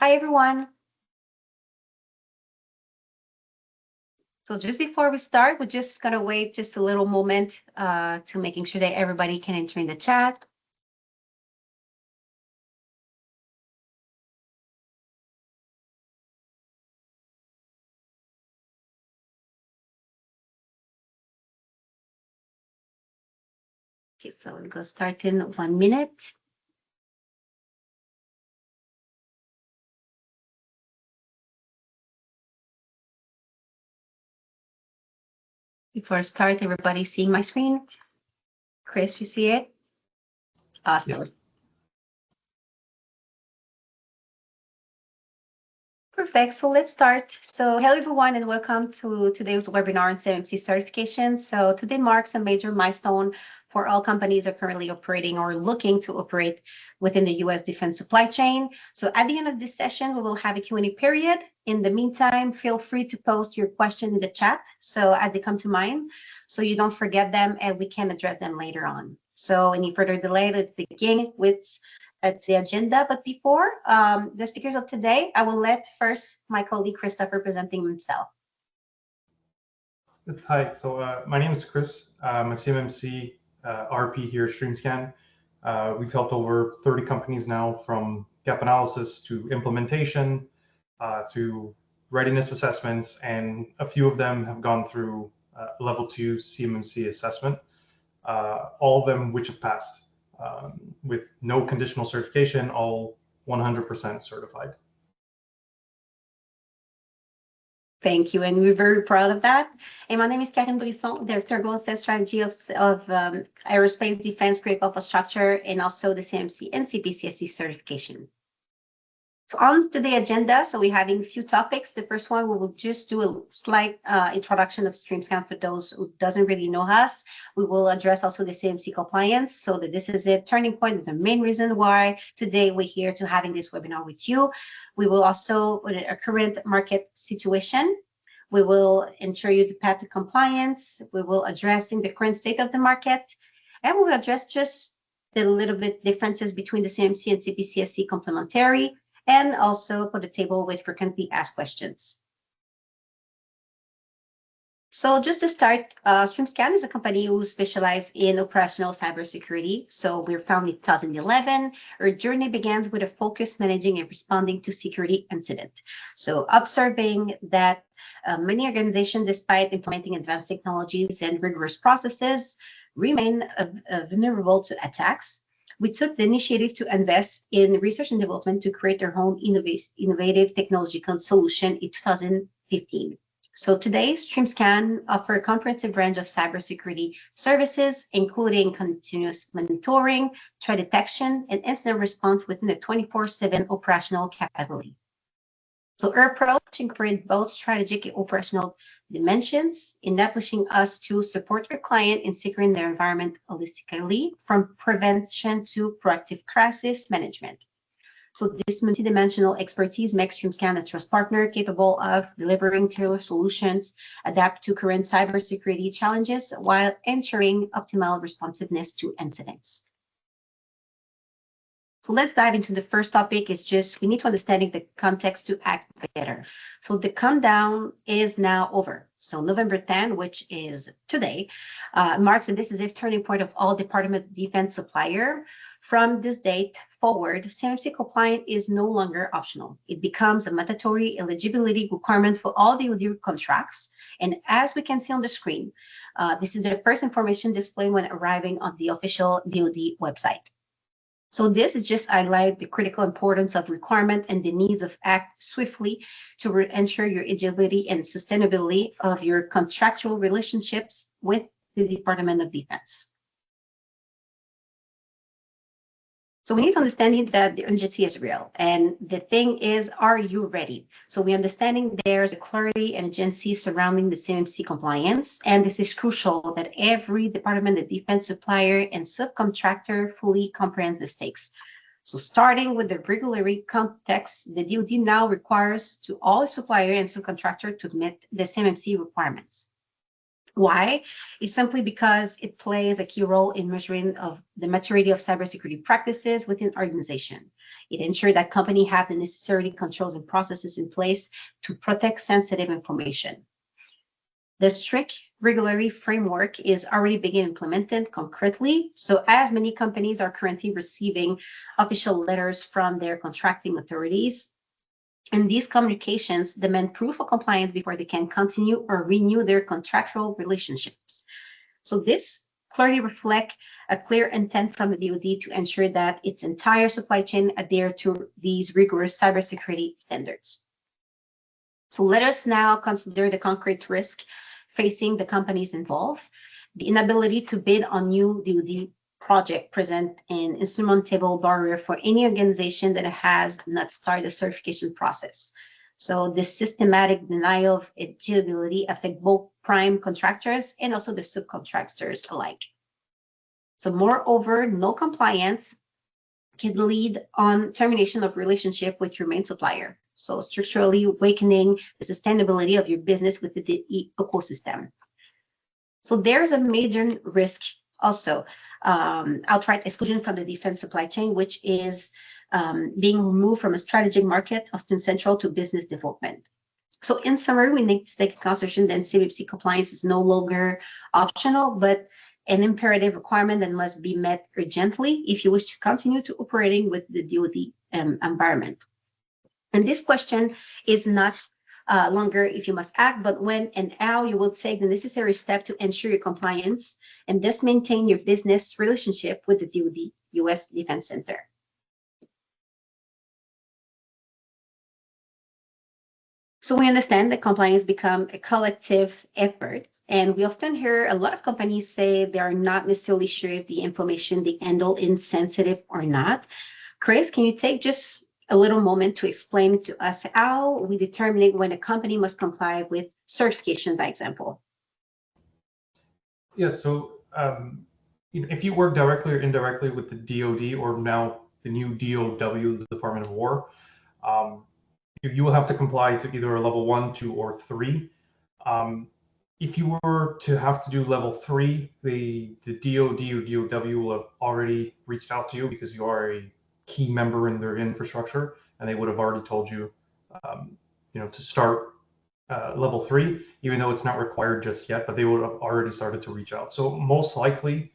Hi, everyone. So just before we start, we're just going to wait just a little moment to making sure that everybody can enter in the chat. Okay, so we'll go start in 1 minute. Before I start, everybody seeing my screen? Chris, you see it? Awesome. Yes. Perfect. So let's start. So hello, everyone, and welcome to today's webinar on CMMC certification. So today marks a major milestone for all companies that are currently operating or looking to operate within the U.S. defense supply chain. So at the end of this session, we will have a Q&A period. In the meantime, feel free to post your question in the chat so as they come to mind, so you don't forget them and we can address them later on. So any further delay, let's begin with the agenda. But before the speakers of today, I will let first my colleague Christopher presenting himself. Hi, so my name is Chris. I'm a CMMC RP here at StreamScan. We've helped over 30 companies now, from gap analysis to implementation to readiness assessments, and a few of them have gone through level 2 CMMC assessment, all of them which have passed with no conditional certification, all 100% certified. Thank you, and we're very proud of that. And my name is Karen Brisson, Director of Global Sales Strategy of Aerospace Defense Critical Infrastructure, and also the CMMC and CPCSC certification. So on to the agenda, so we're having a few topics. The first one, we will just do a slight introduction of StreamScan for those who doesn't really know us. We will address also the CMMC compliance, so that this is a turning point, the main reason why today we're here to having this webinar with you. We will also, with a current market situation, we will ensure you the path to compliance. We will addressing the current state of the market, and we will address just the little bit differences between the CMMC and CPCSC complementary, and also put a table with frequently asked questions. So just to start, StreamScan is a company who specializes in operational cybersecurity. So we're founded in 2011. Our journey begins with a focus managing and responding to security incidents. So observing that many organizations, despite implementing advanced technologies and rigorous processes, remain vulnerable to attacks. We took the initiative to invest in research and development to create our own innovative technological solution in 2015. So today, StreamScan offers a comprehensive range of cybersecurity services, including continuous monitoring, threat detection, and incident response within the 24/7 operational capability. So our approach incorporates both strategic and operational dimensions, enabling us to support our client in securing their environment holistically, from prevention to proactive crisis management. So this multidimensional expertise makes StreamScan a trust partner capable of delivering tailored solutions, adapt to current cybersecurity challenges while ensuring optimal responsiveness to incidents. So let's dive into the first topic. Is just we need to understand the context to act better. So the countdown is now over. So November 10, which is today, marks a decisive turning point of all Department of Defense supplier. From this date forward, CMMC compliant is no longer optional. It becomes a mandatory eligibility requirement for all DoD contracts. And as we can see on the screen, this is the first information displayed when arriving on the official DoD website. So this is just highlight the critical importance of requirement and the needs of act swiftly to ensure your agility and sustainability of your contractual relationships with the Department of Defense. So we need to understand that the urgency is real. And the thing is, are you ready? So we're understanding there's a clarity and urgency surrounding the CMMC compliance. And this is crucial that every Department of Defense supplier and subcontractor fully comprehends the stakes. So starting with the regulatory context, the DoD now requires to all supplier and subcontractor to meet the CMMC requirements. Why? It's simply because it plays a key role in measuring of the maturity of cybersecurity practices within organization. It ensures that companies have the necessary controls and processes in place to protect sensitive information. The strict regulatory framework is already being implemented concretely. So as many companies are currently receiving official letters from their contracting authorities, and these communications demand proof of compliance before they can continue or renew their contractual relationships. So this clearly reflects a clear intent from the DoD to ensure that its entire supply chain adhere to these rigorous cybersecurity standards. So let us now consider the concrete risk facing the companies involved. The inability to bid on new DoD project present an insurmountable barrier for any organization that has not started the certification process. So this systematic denial of eligibility affects both prime contractors and also the subcontractors alike. So moreover, no compliance can lead on termination of relationship with your main supplier. So structurally weakening the sustainability of your business within the ecosystem. So there's a major risk also, outright exclusion from the defense supply chain, which is being removed from a strategic market, often central to business development. So in summary, we need to take into consideration that CMMC compliance is no longer optional, but an imperative requirement that must be met urgently if you wish to continue to operating with the DoD environment. And this question is not longer if you must act, but when and how you will take the necessary step to ensure your compliance and thus maintain your business relationship with the DoD U.S. Defense Center. So we understand that compliance become a collective effort, and we often hear a lot of companies say they are not necessarily sure if the information they handle is sensitive or not. Chris, can you take just a little moment to explain to us how we determine when a company must comply with certification, by example? Yeah, so if you work directly or indirectly with the DoD, or now the new DOW, the Department of War, you will have to comply to either a level 1, 2, or 3. If you were to have to do level 3, the DoD or DOW will have already reached out to you because you are a key member in their infrastructure, and they would have already told you, to start level 3, even though it's not required just yet, but they would have already started to reach out. So most likely,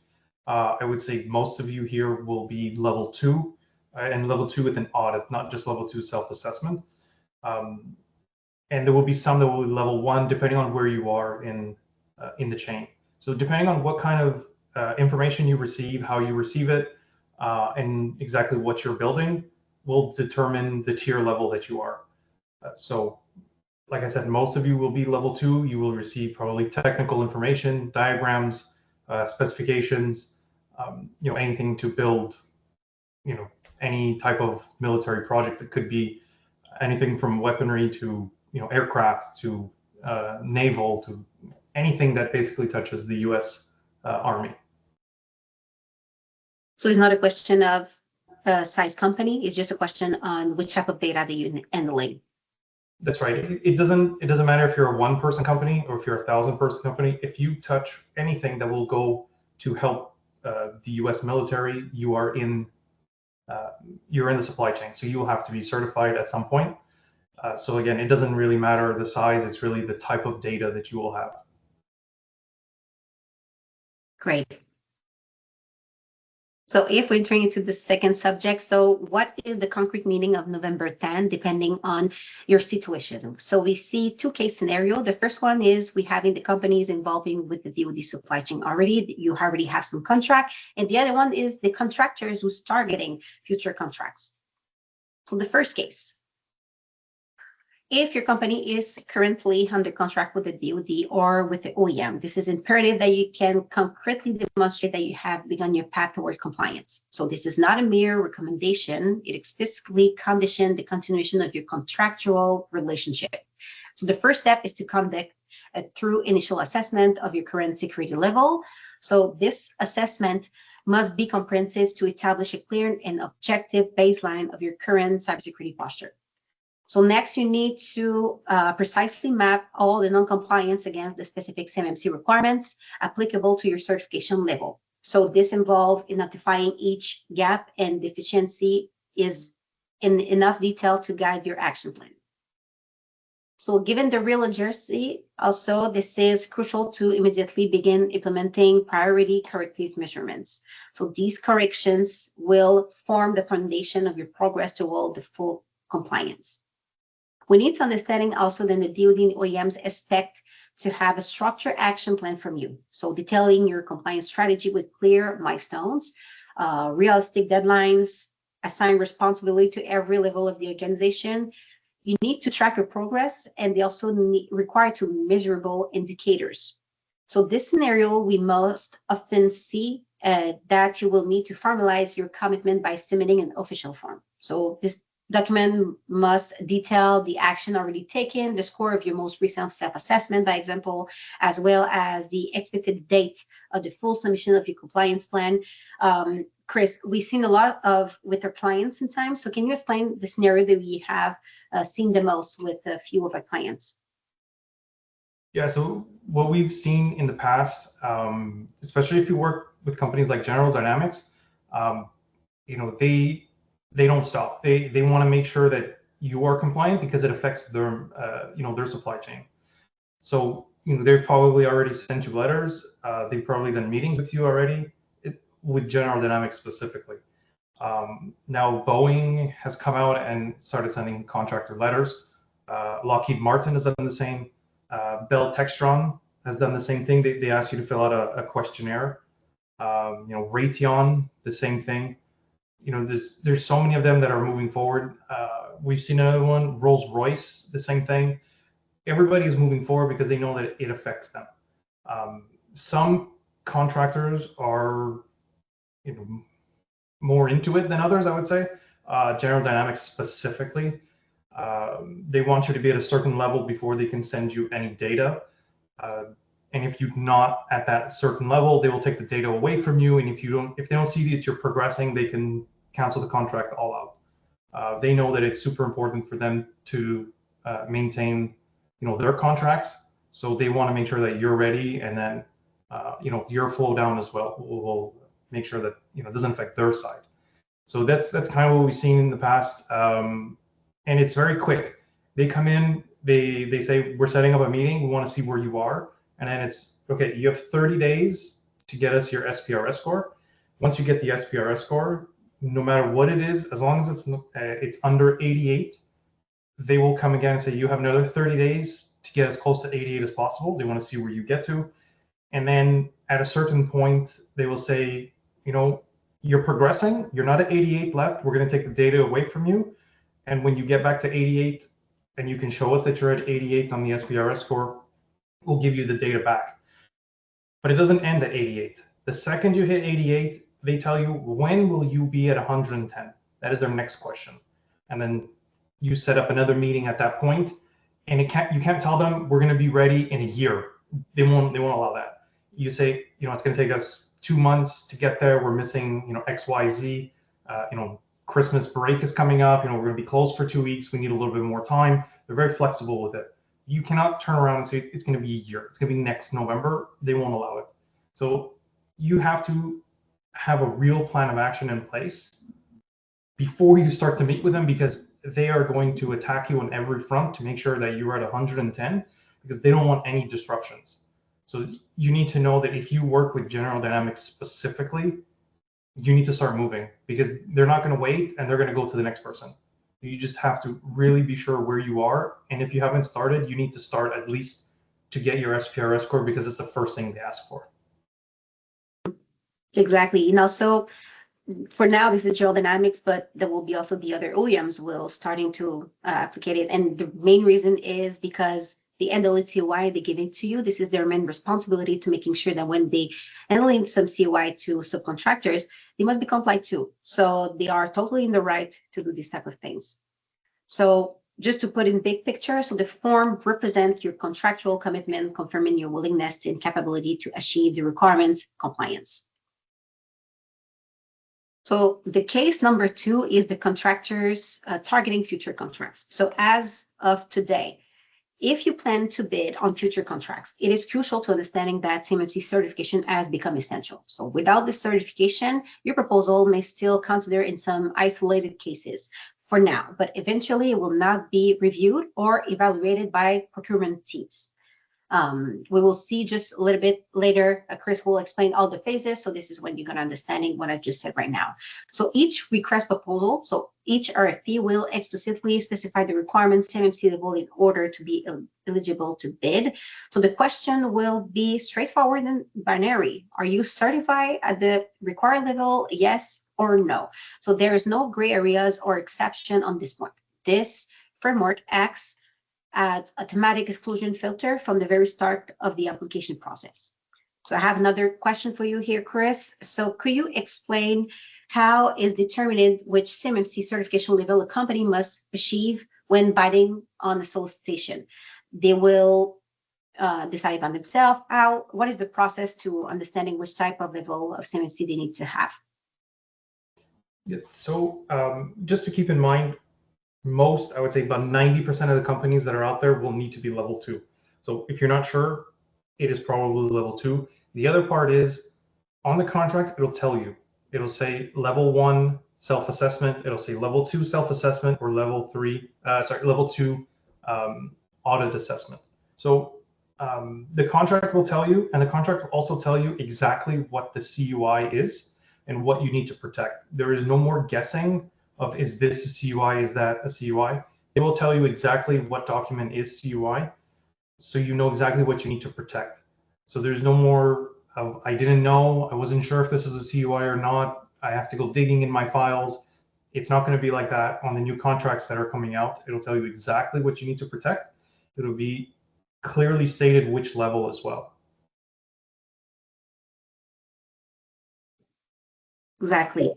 I would say most of you here will be level 2, and level 2 with an audit, not just level 2 self-assessment. And there will be some that will be level 1, depending on where you are in the chain. So depending on what kind of information you receive, how you receive it, and exactly what you're building will determine the tier level that you are. So like I said, most of you will be level 2. You will receive probably technical information, diagrams, specifications, anything to build, any type of military project. It could be anything from weaponry to, aircraft to naval, to anything that basically touches the U.S. Army. So it's not a question of size company. It's just a question on which type of data that you're handling. That's right. It doesn't matter if you're a 1-person company or if you're a 1,000-person company. If you touch anything that will go to help the U.S. military, you're in the supply chain. So you will have to be certified at some point. So again, it doesn't really matter the size. It's really the type of data that you will have. Great. So if we're entering into the second subject, so what is the concrete meaning of November 10, depending on your situation? So we see 2 case scenarios. The first one is we having the companies involving with the DoD supply chain already. You already have some contract. And the other one is the contractors who's targeting future contracts. So the first case, if your company is currently under contract with the DoD or with the OEM, this is imperative that you can concretely demonstrate that you have begun your path towards compliance. So this is not a mere recommendation. It explicitly conditions the continuation of your contractual relationship. So the first step is to conduct a thorough initial assessment of your current security level. So this assessment must be comprehensive to establish a clear and objective baseline of your current cybersecurity posture. So next, you need to precisely map all the non-compliance against the specific CMMC requirements applicable to your certification level. So this involves identifying each gap and deficiency is in enough detail to guide your action plan. So given the real urgency, also, this is crucial to immediately begin implementing priority corrective measurements. So these corrections will form the foundation of your progress toward the full compliance. We need to understanding also that the DoD and OEMs expect to have a structured action plan from you. So detailing your compliance strategy with clear milestones, realistic deadlines, assign responsibility to every level of the organization. You need to track your progress, and they also require measurable indicators. So this scenario, we most often see that you will need to formalize your commitment by submitting an official form. So this document must detail the action already taken, the score of your most recent self-assessment, by example, as well as the expected date of the full submission of your compliance plan. Chris, we've seen a lot of with our clients sometimes. So can you explain the scenario that we have seen the most with a few of our clients? Yeah, so what we've seen in the past, especially if you work with companies like General Dynamics, they don't stop. They want to make sure that you are compliant because it affects their their supply chain. So they've probably already sent you letters. They've probably done meetings with you already with General Dynamics specifically. Now Boeing has come out and started sending contractor letters. Lockheed Martin has done the same. Bell Textron has done the same thing. They ask you to fill out a questionnaire. Raytheon, the same thing. There's so many of them that are moving forward. We've seen another one, Rolls-Royce, the same thing. Everybody is moving forward because they know that it affects them. Some contractors are more into it than others, I would say. General Dynamics specifically, they want you to be at a certain level before they can send you any data. And if you're not at that certain level, they will take the data away from you. And if they don't see that you're progressing, they can cancel the contract all out. They know that it's super important for them to maintain, their contracts. So they want to make sure that you're ready, and then, your flow down as well will make sure that it doesn't affect their side. So that's kind of what we've seen in the past, and it's very quick. They come in, they say, we're setting up a meeting, we want to see where you are. And then it's, okay, you have 30 days to get us your SPRS score. Once you get the SPRS score, no matter what it is, as long as it's under 88, they will come again and say, you have another 30 days to get as close to 88 as possible. They want to see where you get to. And then at a certain point, they will say, you're progressing, you're not at 88 left, we're going to take the data away from you. And when you get back to 88 and you can show us that you're at 88 on the SPRS score, we'll give you the data back. But it doesn't end at 88. The second you hit 88, they tell you, when will you be at 110? That is their next question. And then you set up another meeting at that point, and you can't tell them we're going to be ready in a year. They won't allow that. You say, it's going to take us 2 months to get there. We're missing, X, Y, Z. Christmas break is coming up. We're going to be closed for 2 weeks. We need a little bit more time. They're very flexible with it. You cannot turn around and say it's going to be a year. It's going to be next November. They won't allow it. So you have to have a real plan of action in place before you start to meet with them, because they are going to attack you on every front to make sure that you're at 110, because they don't want any disruptions. So you need to know that if you work with General Dynamics specifically, you need to start moving, because they're not going to wait and they're going to go to the next person. You just have to really be sure where you are. And if you haven't started, you need to start at least to get your SPRS score, because it's the first thing they ask for. Exactly. So for now, this is General Dynamics, but there will be also the other OEMs will starting to applicate it. And the main reason is because the handle COI, they give it to you. This is their main responsibility, to making sure that when they handling some COI to subcontractors, they must be compliant too. So they are totally in the right to do this type of things. So just to put in big picture, so the form represents your contractual commitment, confirming your willingness and capability to achieve the requirements compliance. So the case number 2 is the contractors targeting future contracts. So as of today, if you plan to bid on future contracts, it is crucial to understanding that CMMC certification has become essential. So without this certification, your proposal may still consider in some isolated cases for now, but eventually it will not be reviewed or evaluated by procurement teams. We will see just a little bit later. Chris will explain all the phases. So this is when you're going to understanding what I just said right now. So each request proposal, so each RFP will explicitly specify the requirements CMMC level in order to be eligible to bid. So the question will be straightforward and binary. Are you certified at the required level? Yes or no. So there is no gray areas or exception on this point. This framework acts as a thematic exclusion filter from the very start of the application process. So I have another question for you here, Chris. So could you explain how is determined which CMMC certification level a company must achieve when bidding on a solicitation? They will decide by themselves. What is the process to understanding which type of level of CMMC they need to have? Yeah, so just to keep in mind, I would say about 90% of the companies that are out there will need to be level 2. So if you're not sure, it is probably level 2. The other part is on the contract, it'll tell you. It'll say level 1 self-assessment. It'll say level 2 self-assessment or level 2 audit assessment. So the contract will tell you, and the contract will also tell you exactly what the CUI is and what you need to protect. There is no more guessing of is this a CUI, is that a CUI? It will tell you exactly what document is CUI, so you know exactly what you need to protect. So there's no more of, I didn't know, I wasn't sure if this was a CUI or not, I have to go digging in my files. It's not going to be like that on the new contracts that are coming out. It'll tell you exactly what you need to protect. It'll be clearly stated which level as well. Exactly.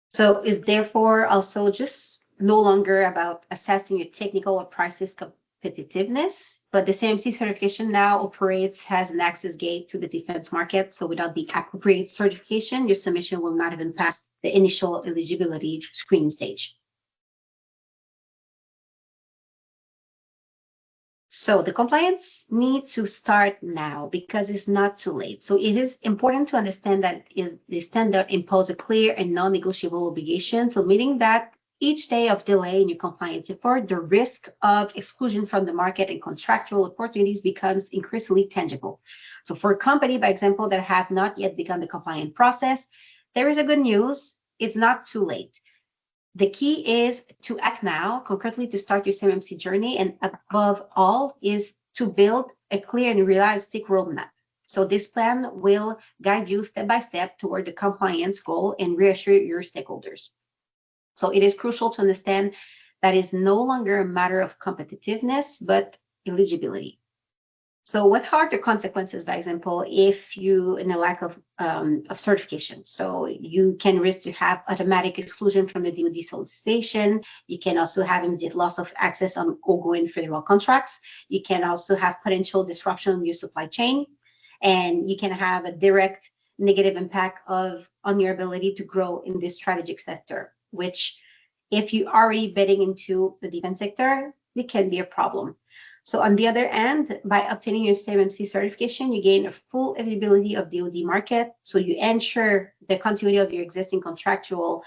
So is therefore also just no longer about assessing your technical or prices competitiveness, but the CMMC certification now operates as an access gate to the defense market. So without the appropriate certification, your submission will not even pass the initial eligibility screening stage. So the compliance needs to start now because it's not too late. So it is important to understand that the standard impose a clear and non-negotiable obligation. So meaning that each day of delay in your compliance effort, the risk of exclusion from the market and contractual opportunities becomes increasingly tangible. So for a company, by example, that have not yet begun the compliance process, there is a good news. It's not too late. The key is to act now, concretely to start your CMMC journey, and above all is to build a clear and realistic roadmap. So this plan will guide you step by step toward the compliance goal and reassure your stakeholders. So it is crucial to understand that is no longer a matter of competitiveness, but eligibility. So what are the consequences, by example, if you in a lack of certification? So you can risk to have automatic exclusion from the DoD solicitation. You can also have immediate loss of access on ongoing federal contracts. You can also have potential disruption in your supply chain, and you can have a direct negative impact on your ability to grow in this strategic sector, which if you are already bidding into the defense sector, it can be a problem. So on the other hand, by obtaining your CMMC certification, you gain a full availability of DoD market. So you ensure the continuity of your existing contractual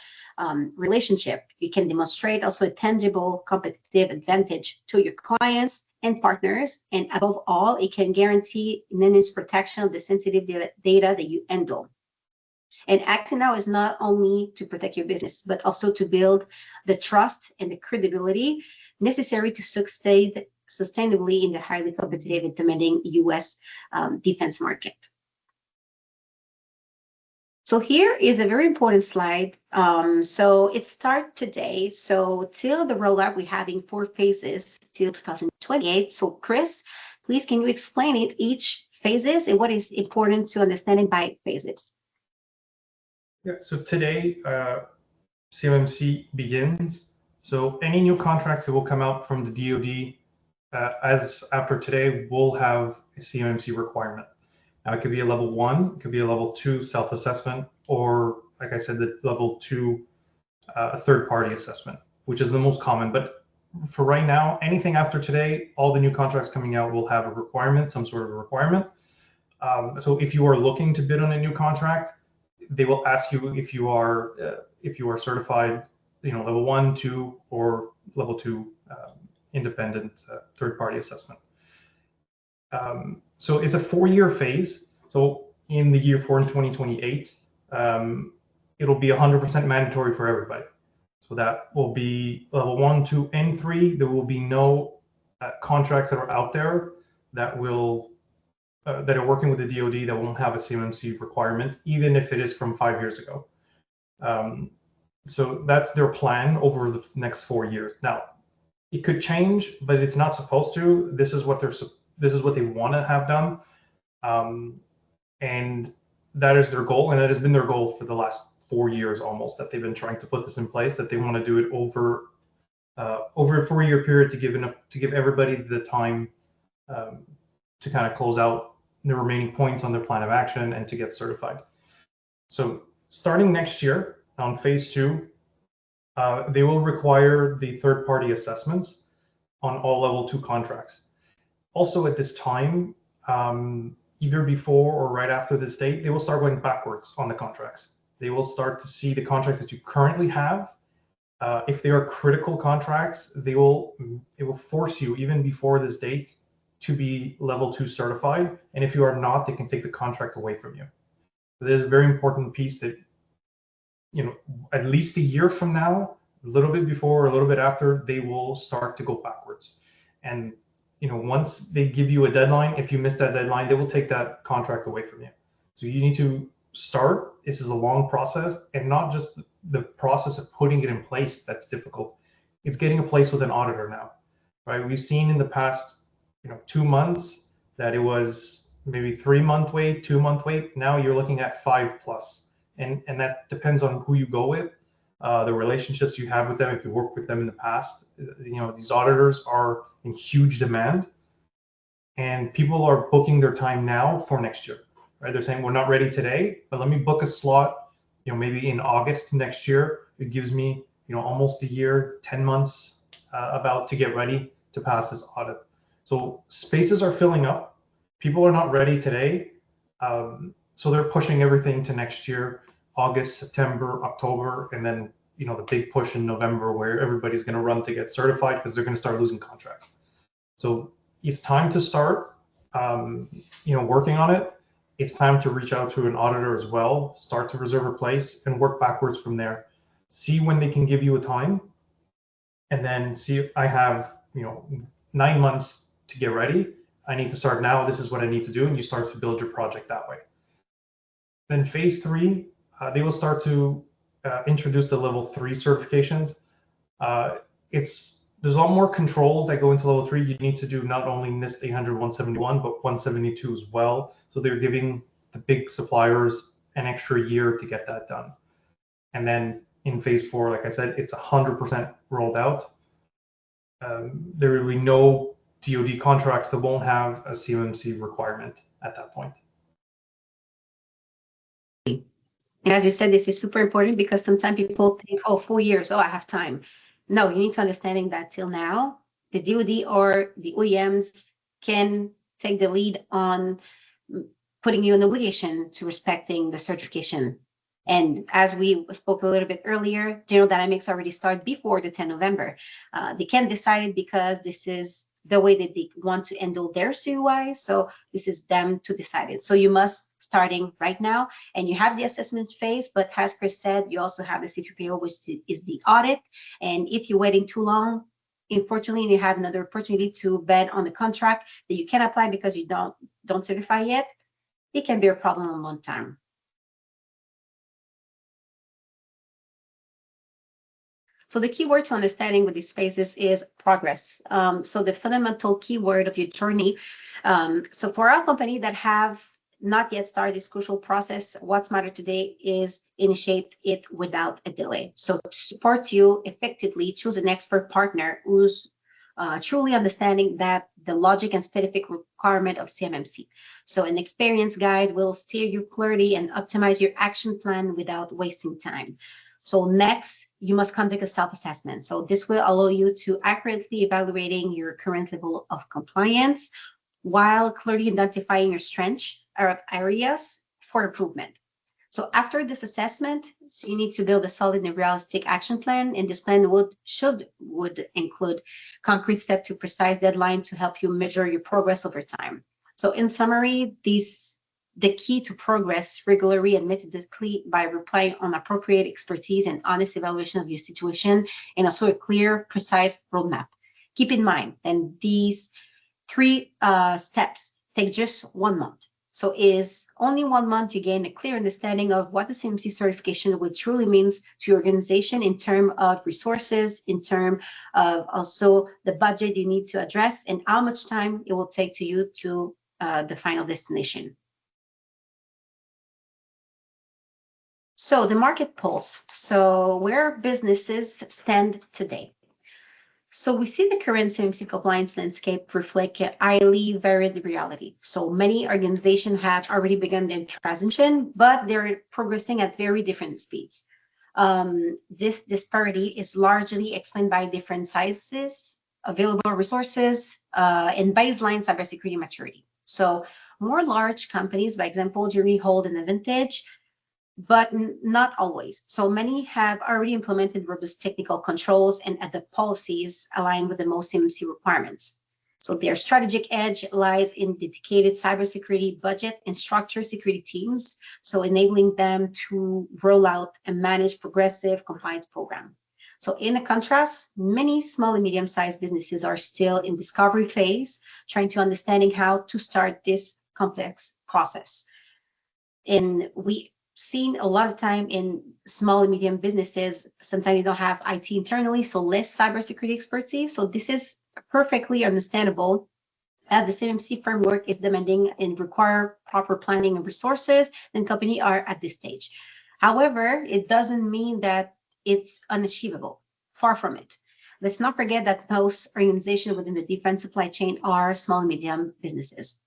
relationship. You can demonstrate also a tangible competitive advantage to your clients and partners. And above all, it can guarantee its protection of the sensitive data that you handle. And acting now is not only to protect your business, but also to build the trust and the credibility necessary to succeed sustainably in the highly competitive and demanding U.S. Defense market. So here is a very important slide. So it starts today. So till the rollout, we're having 4 phases till 2028. So Chris, please can you explain it each phases and what is important to understanding by phases? Yeah, so today CMMC begins. So any new contracts that will come out from the DoD as after today will have a CMMC requirement. Now it could be a level 1, it could be a level 2 self-assessment, or like I said, the level 2 third-party assessment, which is the most common. But for right now, anything after today, all the new contracts coming out will have a requirement, some sort of a requirement. So if you are looking to bid on a new contract, they will ask you if you are certified, level 1, 2, or level 2 independent third-party assessment. So it's a 4-year phase. So in the year 4 in 2028, it'll be 100% mandatory for everybody. So that will be level 1, 2, and 3. There will be no contracts that are out there that will that are working with the DoD that won't have a CMMC requirement, even if it is from 5 years ago. So that's their plan over the next 4 years. Now, it could change, but it's not supposed to. This is what they want to have done, and that is their goal, and that has been their goal for the last 4 years almost, that they've been trying to put this in place. That they want to do it over a 4-year period to give everybody the time to kind of close out the remaining points on their plan of action and to get certified. So starting next year on phase 2, they will require the third-party assessments on all level 2 contracts. Also at this time, either before or right after this date, they will start going backwards on the contracts. They will start to see the contracts that you currently have. If they are critical contracts, it will force you even before this date to be level 2 certified. And if you are not, they can take the contract away from you. So there's a very important piece that, at least a year from now, a little bit before or a little bit after, they will start to go backwards. And once they give you a deadline, if you miss that deadline, they will take that contract away from you. So you need to start. This is a long process, and not just the process of putting it in place that's difficult. It's getting a place with an auditor now, right? We've seen in the past 2 months that it was maybe 3-month wait, 2-month wait. Now you're looking at 5+, and that depends on who you go with, the relationships you have with them. If you worked with them in the past, these auditors are in huge demand, and people are booking their time now for next year, right? They're saying, we're not ready today, but let me book a slot, maybe in August next year. It gives me, almost a year, 10 months about to get ready to pass this audit. So spaces are filling up. People are not ready today. So they're pushing everything to next year, August, September, October, and then, the big push in November where everybody's going to run to get certified because they're going to start losing contracts. So it's time to start, working on it. It's time to reach out to an auditor as well, start to reserve a place and work backwards from there. See when they can give you a time, and then see if I have, 9 months to get ready. I need to start now. This is what I need to do. And you start to build your project that way. Then phase 3, they will start to introduce the level 3 certifications. There's a lot more controls that go into level 3. You need to do not only NIST 800, 171, but 172 as well. So they're giving the big suppliers an extra year to get that done. And then in phase 4, like I said, it's 100% rolled out. There will be no DoD contracts that won't have a CMMC requirement at that point. And as you said, this is super important because sometimes people think, 4 years, I have time. No, you need to understanding that till now, the DoD or the OEMs can take the lead on putting you an obligation to respecting the certification. And as we spoke a little bit earlier, General Dynamics already started before the 10 November. They can decide it because this is the way that they want to handle their CUI. So this is them to decide it. So you must starting right now, and you have the assessment phase, but as Chris said, you also have the C3PO, which is the audit. And if you're waiting too long, unfortunately, you have another opportunity to bet on the contract that you can apply because you don't certify yet. It can be a problem on long term. So the keyword to understanding with these phases is progress. So the fundamental keyword of your journey. So for our company that have not yet started this crucial process, what's matter today is initiate it without a delay. So to support you effectively, choose an expert partner who's truly understanding that the logic and specific requirement of CMMC. So an experienced guide will steer you clearly and optimize your action plan without wasting time. So next, you must conduct a self-assessment. So this will allow you to accurately evaluating your current level of compliance while clearly identifying your strengths or areas for improvement. So after this assessment, so you need to build a solid and realistic action plan, and this plan would include concrete steps to precise deadline to help you measure your progress over time. So in summary, the key to progress regularly and methodically by relying on appropriate expertise and honest evaluation of your situation, and also a clear, precise roadmap. Keep in mind, and these 3 steps take just 1 month. So is only 1 month you gain a clear understanding of what the CMMC certification would truly means to your organization in terms of resources, in terms of also the budget you need to address, and how much time it will take to you to the final destination. So the market pulse. So where businesses stand today. So we see the current CMMC compliance landscape reflect a highly varied reality. So many organizations have already begun their transition, but they're progressing at very different speeds. This disparity is largely explained by different sizes, available resources, and baseline cybersecurity maturity. So more large companies, by example, generally hold an advantage, but not always. So many have already implemented robust technical controls and adopt policies aligned with the most CMMC requirements. So their strategic edge lies in dedicated cybersecurity budget and structured security teams, so enabling them to roll out and manage progressive compliance program. So in a contrast, many small and medium-sized businesses are still in discovery phase, trying to understanding how to start this complex process. And we seen a lot of time in small and medium businesses, sometimes you don't have IT internally, so less cybersecurity expertise. So this is perfectly understandable as the CMMC framework is demanding and require proper planning and resources, then companies are at this stage. However, it doesn't mean that it's unachievable. Far from it. Let's not forget that most organizations within the defense supply chain are small and medium businesses.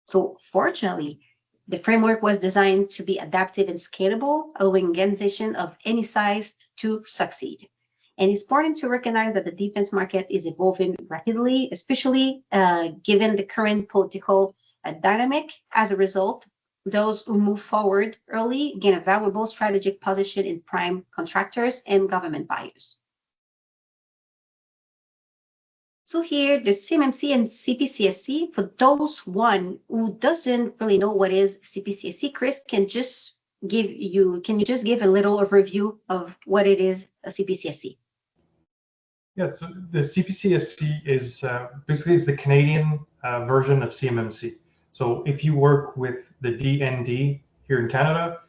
So fortunately, the framework was designed to be adaptive and scalable, allowing organizations of any size to succeed. And it's important to recognize that the defense market is evolving rapidly, especially given the current political dynamic. As a result, those who move forward early gain a valuable strategic position in prime contractors and government buyers. So here, the CMMC and CPCSC, for those one who doesn't really know what is CPCSC, Chris, can you just give a little overview of what it is, a CPCSC? Yeah, so the CPCSC is basically the Canadian version of CMMC. So if you work with the DND here in Canada,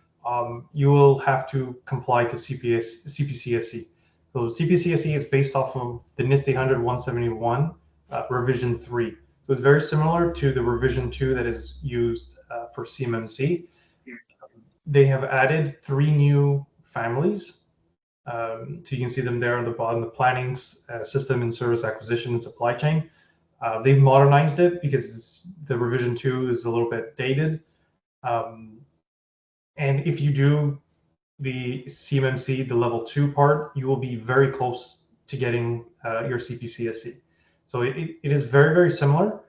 you will have to comply to CPCSC. So CPCSC is based off of the NIST 800-171 revision 3. So it's very similar to the revision 2 that is used for CMMC. They have added 3 new families. So you can see them there on the bottom, the planning, system and service acquisition and supply chain. They've modernized it because the revision 2 is a little bit dated. And if you do the CMMC, the level 2 part, you will be very close to getting your CPCSC. So it is very, very similar.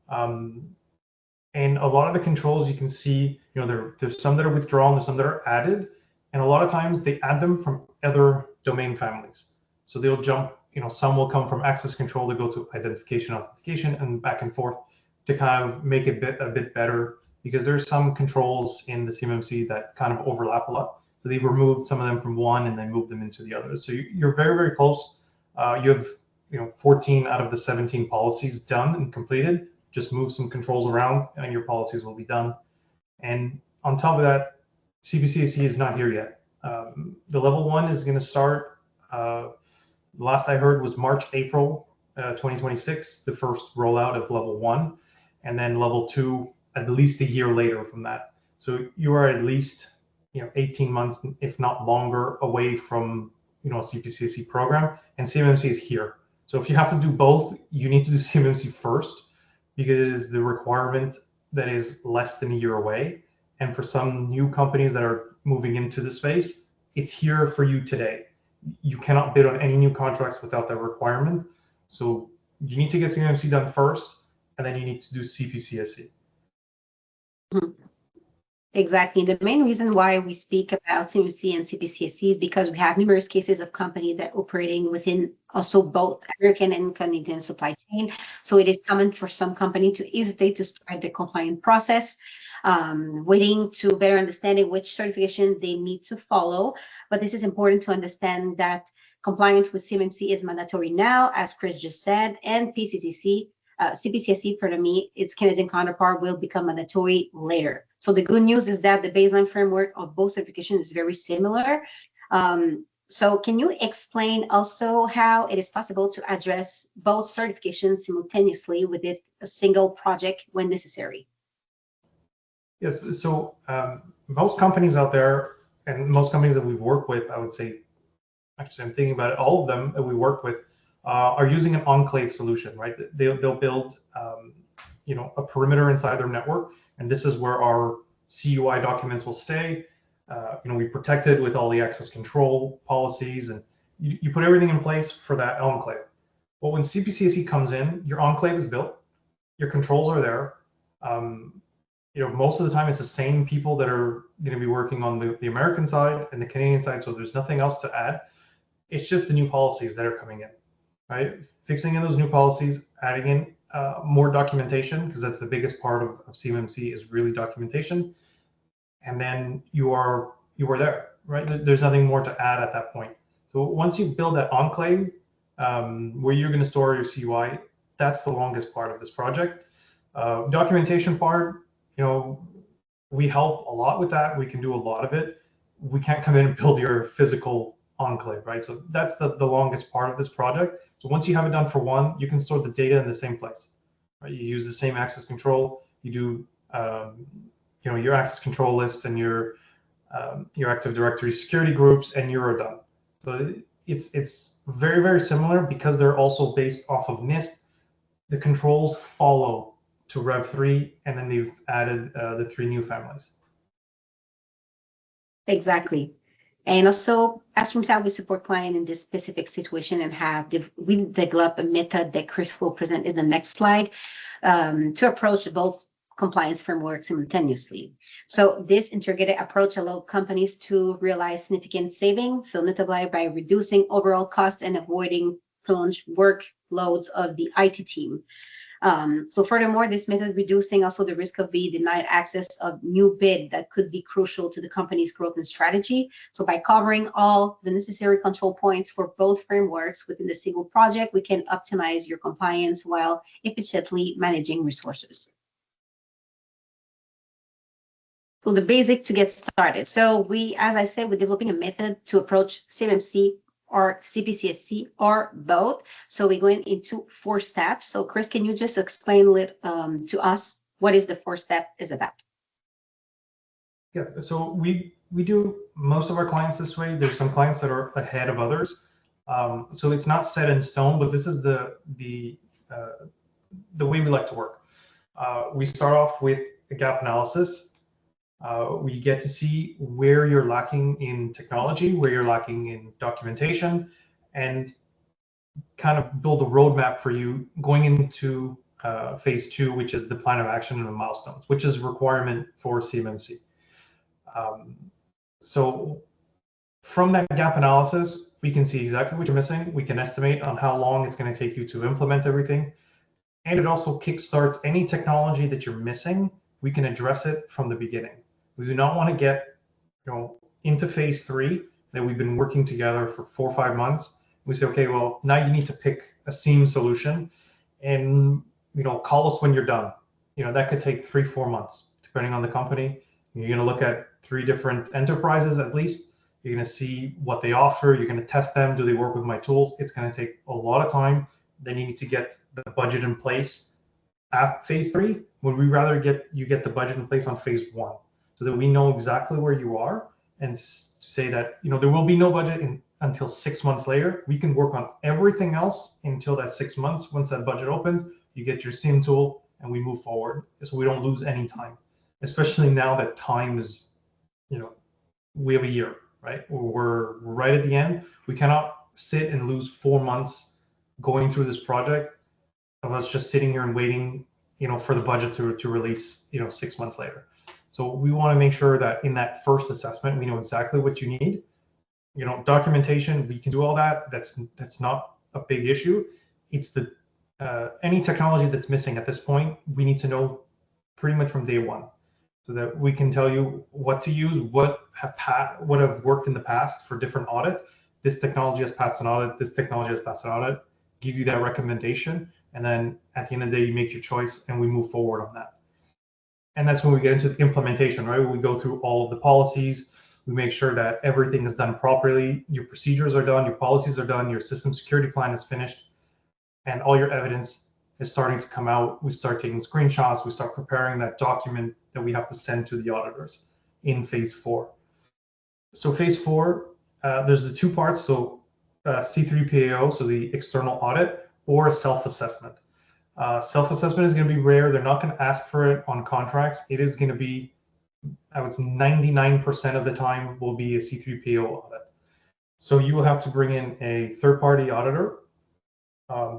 And a lot of the controls you can see, there's some that are withdrawn, there's some that are added. And a lot of times they add them from other domain families. So they'll jump, some will come from access control to go to identification, authentication, and back and forth to kind of make it a bit better, because there's some controls in the CMMC that kind of overlap a lot. So they've removed some of them from one and then moved them into the other. So you're very, very close. You have 14 out of the 17 policies done and completed. Just move some controls around and your policies will be done. And on top of that, CPCSC is not here yet. The level 1 is going to start, last I heard was March, April 2026, the first rollout of level 1, and then level 2 at least a year later from that. So you are at least 18 months, if not longer, away from a CPCSC program, and CMMC is here. So if you have to do both, you need to do CMMC first because it is the requirement that is less than a year away. And for some new companies that are moving into the space, it's here for you today. You cannot bid on any new contracts without that requirement. So you need to get CMMC done first, and then you need to do CPCSC. Exactly. The main reason why we speak about CMMC and CPCSC is because we have numerous cases of companies that operating within also both American and Canadian supply chain. So it is common for some company to hesitate to start the compliant process, waiting to better understanding which certification they need to follow. But this is important to understand that compliance with CMMC is mandatory now, as Chris just said, and CPCSC, pardon me, its Canadian counterpart will become mandatory later. So the good news is that the baseline framework of both certifications is very similar. So can you explain also how it is possible to address both certifications simultaneously within a single project when necessary? Yes, so most companies out there and most companies that we've worked with, I would say, actually I'm thinking about it, all of them that we work with are using an enclave solution, right? They'll build a perimeter inside their network, and this is where our CUI documents will stay. We protect it with all the access control policies, and you put everything in place for that enclave. But when CPCSC comes in, your enclave is built, your controls are there. Most of the time it's the same people that are going to be working on the American side and the Canadian side, so there's nothing else to add. It's just the new policies that are coming in, right? Fixing in those new policies, adding in more documentation, because that's the biggest part of CMMC is really documentation. And then you are there, right? There's nothing more to add at that point. So once you build that enclave where you're going to store your CUI, that's the longest part of this project. Documentation part, we help a lot with that. We can do a lot of it. We can't come in and build your physical enclave, right? So that's the longest part of this project. So once you have it done for one, you can store the data in the same place, right? You use the same access control. You do, your access control lists and your Active Directory security groups, and you're done. So it's very, very similar because they're also based off of NIST. The controls follow to Rev 3, and then they've added the 3 new families. Exactly. And also, as StreamSat, we support client in this specific situation and we developed a method that Chris will present in the next slide to approach both compliance frameworks simultaneously. So this integrated approach allows companies to realize significant savings, so notably by reducing overall costs and avoiding prolonged workloads of the IT team. So furthermore, this method reducing also the risk of being denied access of new bid that could be crucial to the company's growth and strategy. So by covering all the necessary control points for both frameworks within the single project, we can optimize your compliance while efficiently managing resources. So the basic to get started. So as I said, we're developing a method to approach CMMC or CPCSC or both. So we're going into 4 steps. So Chris, can you just explain to us what is the 4 step is about? Yeah, so we do most of our clients this way. There's some clients that are ahead of others. So it's not set in stone, but this is the way we like to work. We start off with a gap analysis. We get to see where you're lacking in technology, where you're lacking in documentation, and kind of build a roadmap for you going into phase 2, which is the plan of action and the milestones, which is a requirement for CMMC. So from that gap analysis, we can see exactly what you're missing. We can estimate on how long it's going to take you to implement everything. And it also kickstarts any technology that you're missing. We can address it from the beginning. We do not want to get into phase 3 that we've been working together for 4 or 5 months. We say, okay, well, now you need to pick a SIEM solution and call us when you're done. That could take 3-4 months, depending on the company. You're going to look at 3 different enterprises at least. You're going to see what they offer. You're going to test them. Do they work with my tools? It's going to take a lot of time. Then you need to get the budget in place at phase 3. Would we rather get the budget in place on phase 1? So that we know exactly where you are, and say that there will be no budget in until 6 months later. We can work on everything else until that 6 months. Once that budget opens, you get your SIM tool and we move forward, so we don't lose any time, especially now that time is, we have a year, right? We're right at the end. We cannot sit and lose 4 months going through this project of us just sitting here and waiting, for the budget to release, 6 months later. So we want to make sure that in that first assessment, we know exactly what you need. Documentation, we can do all that. That's not a big issue. It's the any technology that's missing at this point, we need to know pretty much from day one, so that we can tell you what to use, what have worked in the past for different audits. This technology has passed an audit. This technology has passed an audit. Give you that recommendation, and then at the end of the day, you make your choice, and we move forward on that. And that's when we get into the implementation, right? We go through all of the policies. We make sure that everything is done properly. Your procedures are done, your policies are done, your system security plan is finished, and all your evidence is starting to come out. We start taking screenshots. We start preparing that document that we have to send to the auditors in phase 4. So phase 4, there's the 2 parts. So C3PAO, so the external audit, or a self-assessment. Self-assessment is going to be rare. They're not going to ask for it on contracts. It is going to be, I would say 99% of the time will be a C3PAO audit. So you will have to bring in a third-party auditor.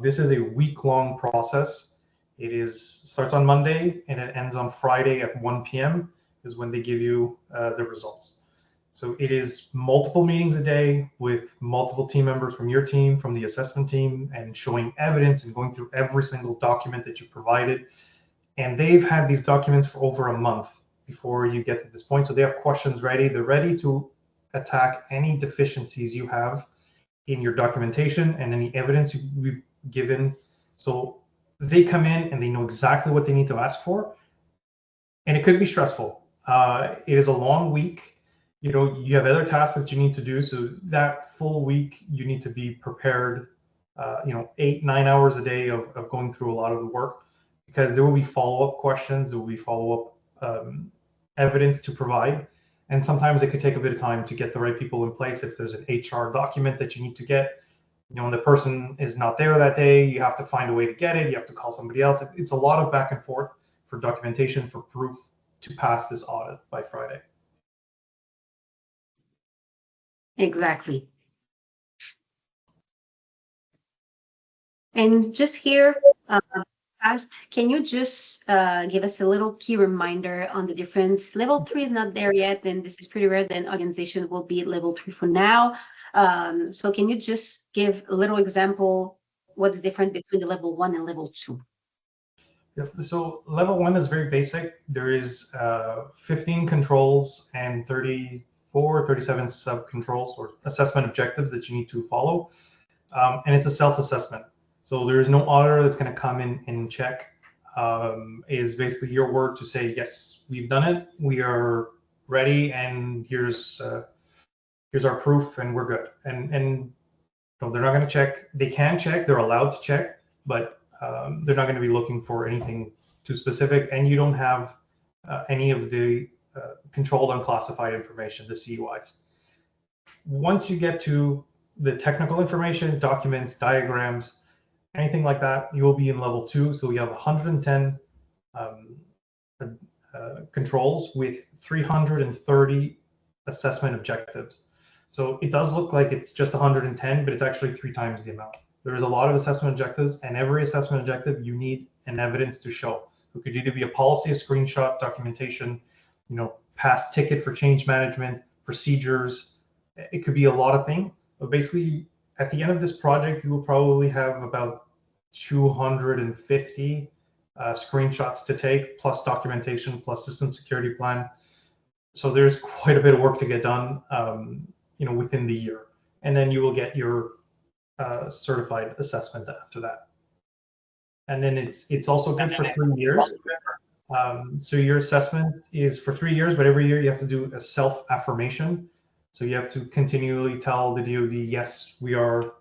This is a week-long process. It starts on Monday and it ends on Friday at 1 p.m. is when they give you the results. So it is multiple meetings a day with multiple team members from your team, from the assessment team, and showing evidence and going through every single document that you provided. And they've had these documents for over a month before you get to this point. So they have questions ready. They're ready to attack any deficiencies you have in your documentation and any evidence we've given. So they come in and they know exactly what they need to ask for. And it could be stressful. It is a long week. You have other tasks that you need to do. So that full week, you need to be prepared, 8-9 hours a day of going through a lot of the work, because there will be follow-up questions. There will be follow-up evidence to provide. And sometimes it could take a bit of time to get the right people in place. If there's an HR document that you need to get, when the person is not there that day, you have to find a way to get it. You have to call somebody else. It's a lot of back and forth for documentation, for proof to pass this audit by Friday. Exactly. And just here, can you just give us a little key reminder on the difference? Level 3 is not there yet, and this is pretty rare. Then organization will be at level 3 for now. So can you just give a little example what's different between the level 1 and level 2? Yes, so level 1 is very basic. There is 15 controls and 37 sub-controls or assessment objectives that you need to follow. And it's a self-assessment. So there is no auditor that's going to come in and check. It is basically your word to say, yes, we've done it, we are ready, and here's our proof, and we're good. And no, they're not going to check. They can check, they're allowed to check, but they're not going to be looking for anything too specific, and you don't have any of the controlled unclassified information, the CUIs. Once you get to the technical information, documents, diagrams, anything like that, you will be in level 2. So we have 110 controls with 330 assessment objectives. So it does look like it's just 110, but it's actually 3 times the amount. There is a lot of assessment objectives, and every assessment objective you need an evidence to show. It could either be a policy, a screenshot, documentation, past ticket for change management, procedures. It could be a lot of things, but basically at the end of this project, you will probably have about 250 screenshots to take, plus documentation, plus system security plan. So there's quite a bit of work to get done, within the year, and then you will get your certified assessment after that. And then it's also good for 3 years. So your assessment is for 3 years, but every year you have to do a self-affirmation. So you have to continually tell the DoD, yes, we are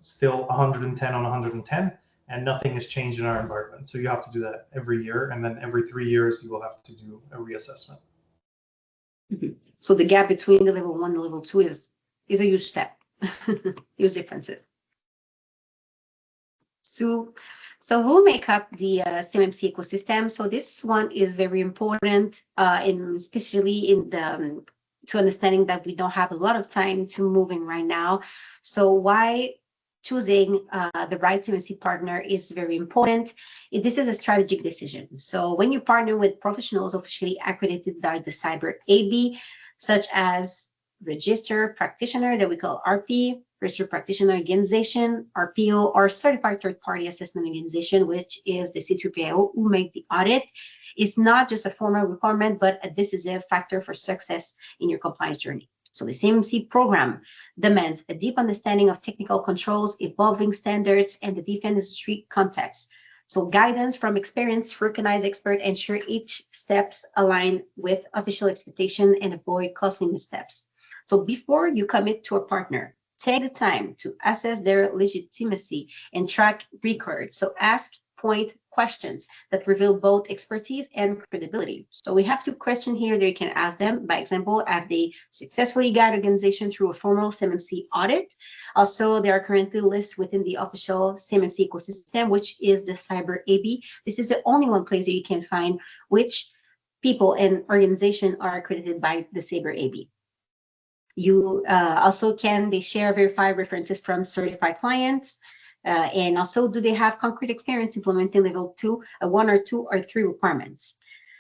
still 110 on 110, and nothing has changed in our environment. So you have to do that every year, and then every 3 years you will have to do a reassessment. So the gap between the level 1 and level 2 is a huge step. Huge differences. So who make up the CMMC ecosystem? So this one is very important, especially in the to understanding that we don't have a lot of time to moving right now. So why choosing the right CMMC partner is very important. This is a strategic decision. So when you partner with professionals officially accredited by the Cyber AB, such as registered practitioner that we call RP, registered practitioner organization, RPO, or certified third-party assessment organization, which is the C3PAO who make the audit, is not just a formal requirement, but a decisive factor for success in your compliance journey. So the CMMC program demands a deep understanding of technical controls, evolving standards, and the defense industry context. So guidance from experienced, recognized experts ensure each steps align with official expectation and avoid costly missteps. So before you commit to a partner, take the time to assess their legitimacy and track records. So ask point questions that reveal both expertise and credibility. So we have two questions here that you can ask them. By example, have they successfully guided organization through a formal CMMC audit? Also, they are currently listed within the official CMMC ecosystem, which is the Cyber AB. This is the only one place that you can find which people and organization are accredited by the Cyber AB. You also they share verified references from certified clients, and also do they have concrete experience implementing level 2, 1 or 2 or 3 requirements.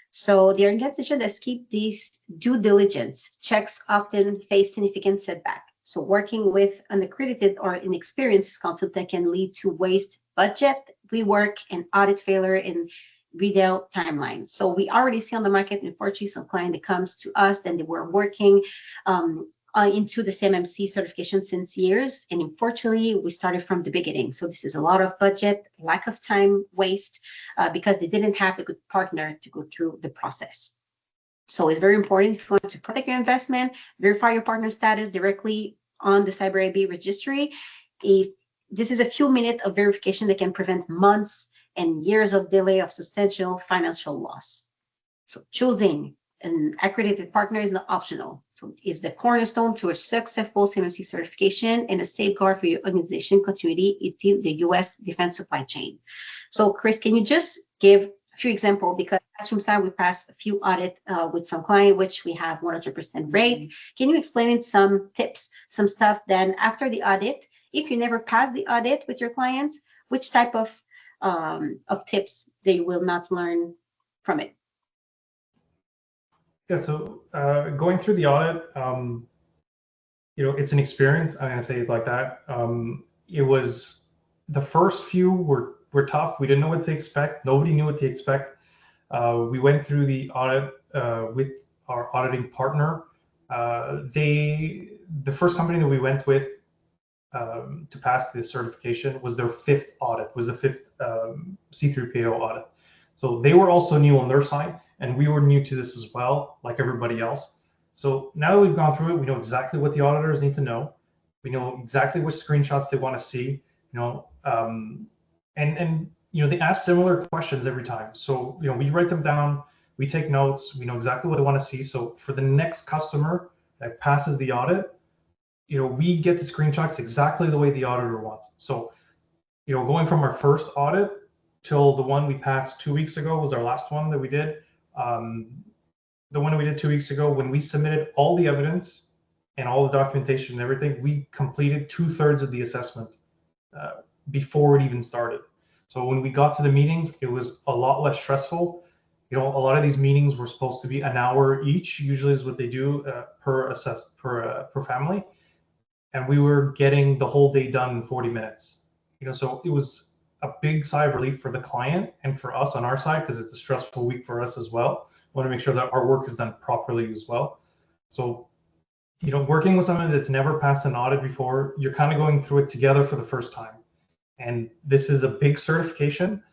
So the organization that keep these due diligence checks often face significant setback. So working with an accredited or inexperienced consultant can lead to waste budget, rework, and audit failure in retail timeline. So we already see on the market, unfortunately, some client that comes to us, then they were working into the CMMC certification since years. And unfortunately, we started from the beginning. So this is a lot of budget, lack of time waste, because they didn't have a good partner to go through the process. So it's very important if you want to protect your investment, verify your partner status directly on the Cyber AB registry. If this is a few minutes of verification that can prevent months and years of delay of substantial financial loss. So choosing an accredited partner is not optional. So it's the cornerstone to a successful CMMC certification and a safeguard for your organization continuity in the U.S. defense supply chain. So Chris, can you just give a few examples? Because as from time, we passed a few audits with some client, which we have 100% rate. Can you explain some tips, some stuff? Then after the audit, if you never pass the audit with your clients, which type of tips they will not learn from it? Yeah, so going through the audit, it's an experience. I'm gonna say it like that. It was the first few were tough. We didn't know what to expect. Nobody knew what to expect. We went through the audit with our auditing partner. The first company that we went with to pass this certification was their 5th audit, was the 5th C3PAO audit. So they were also new on their side, and we were new to this as well, like everybody else. So now that we've gone through it, we know exactly what the auditors need to know. We know exactly which screenshots they want to see, and they ask similar questions every time. So we write them down, we take notes, we know exactly what they want to see. So for the next customer that passes the audit, we get the screenshots exactly the way the auditor wants. So going from our first audit till the one we passed 2 weeks ago was our last one that we did. The one that we did 2 weeks ago, when we submitted all the evidence and all the documentation and everything, we completed 2/3 of the assessment before it even started. So when we got to the meetings, it was a lot less stressful. A lot of these meetings were supposed to be an hour each, usually is what they do per family, and we were getting the whole day done in 40 minutes. So it was a big sigh of relief for the client and for us on our side, because it's a stressful week for us as well. We want to make sure that our work is done properly as well. So, working with someone that's never passed an audit before, you're kind of going through it together for the first time. And this is a big certification.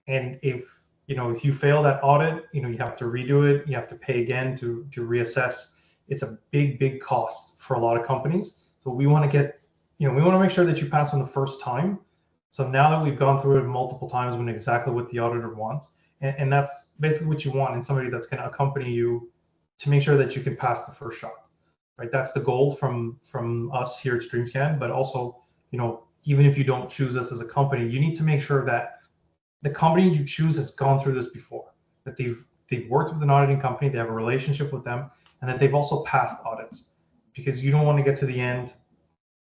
And if you fail that audit, you have to redo it. You have to pay again to reassess. It's a big cost for a lot of companies. So we want to make sure that you pass on the first time. So now that we've gone through it multiple times, we know exactly what the auditor wants. And that's basically what you want in somebody that's going to accompany you to make sure that you can pass the first shot, right? That's the goal from us here at StreamScan. But also, even if you don't choose us as a company, you need to make sure that the company you choose has gone through this before, that they've worked with an auditing company, they have a relationship with them, and that they've also passed audits, because you don't want to get to the end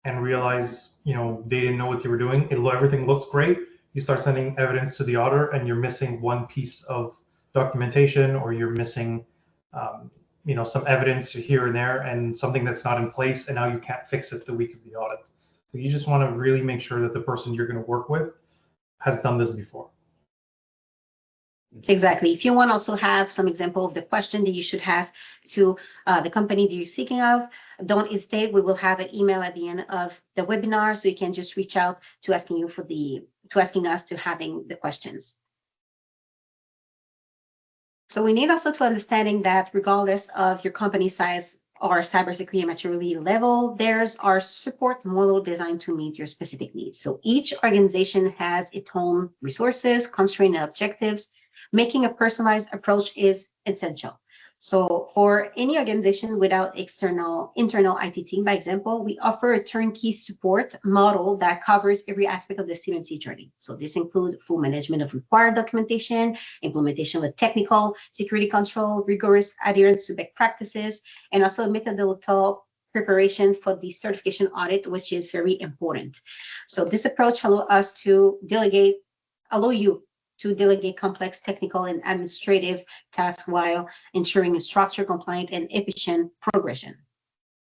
and realize they didn't know what they were doing. Everything looks great. You start sending evidence to the auditor, and you're missing one piece of documentation, or you're missing some evidence here and there, and something that's not in place, and now you can't fix it the week of the audit. So you just want to really make sure that the person you're going to work with has done this before. Exactly. If you want to also have some example of the question that you should ask to the company that you're seeking of, don't hesitate. We will have an email at the end of the webinar, so you can just reach out to asking us to having the questions. So we need also to understanding that regardless of your company size or cybersecurity maturity level, there's our support model designed to meet your specific needs. So each organization has its own resources, constraints, and objectives. Making a personalized approach is essential. So for any organization without internal IT team, by example, we offer a turnkey support model that covers every aspect of the CMMC journey. So this includes full management of required documentation, implementation of technical security control, rigorous adherence to best practices, and also a methodological preparation for the certification audit, which is very important. So this approach allows you to delegate complex technical and administrative tasks while ensuring a structured, compliant, and efficient progression.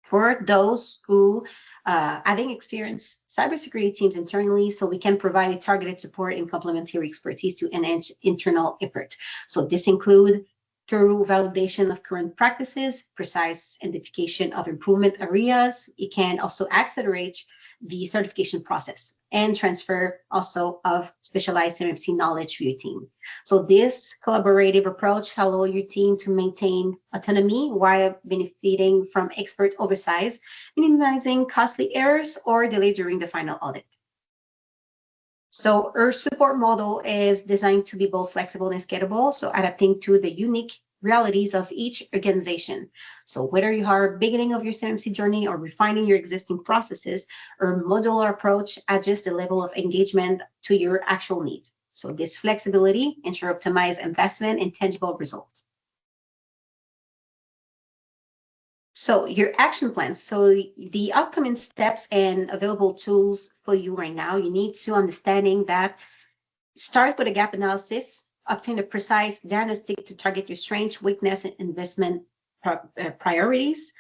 For those who having experienced cybersecurity teams internally, so we can provide targeted support and complementary expertise to enhance internal effort. So this includes thorough validation of current practices, precise identification of improvement areas. It can also accelerate the certification process and transfer also of specialized CMMC knowledge to your team. So this collaborative approach allows your team to maintain autonomy while benefiting from expert oversight, minimizing costly errors or delay during the final audit. So our support model is designed to be both flexible and scalable, so adapting to the unique realities of each organization. So whether you are beginning of your CMMC journey or refining your existing processes, our modular approach adjusts the level of engagement to your actual needs. So this flexibility ensures optimized investment and tangible results. So your action plans. So the upcoming steps and available tools for you right now, you need to understanding that start with a gap analysis, obtain a precise diagnostic to target your strengths, weakness, and investment priorities.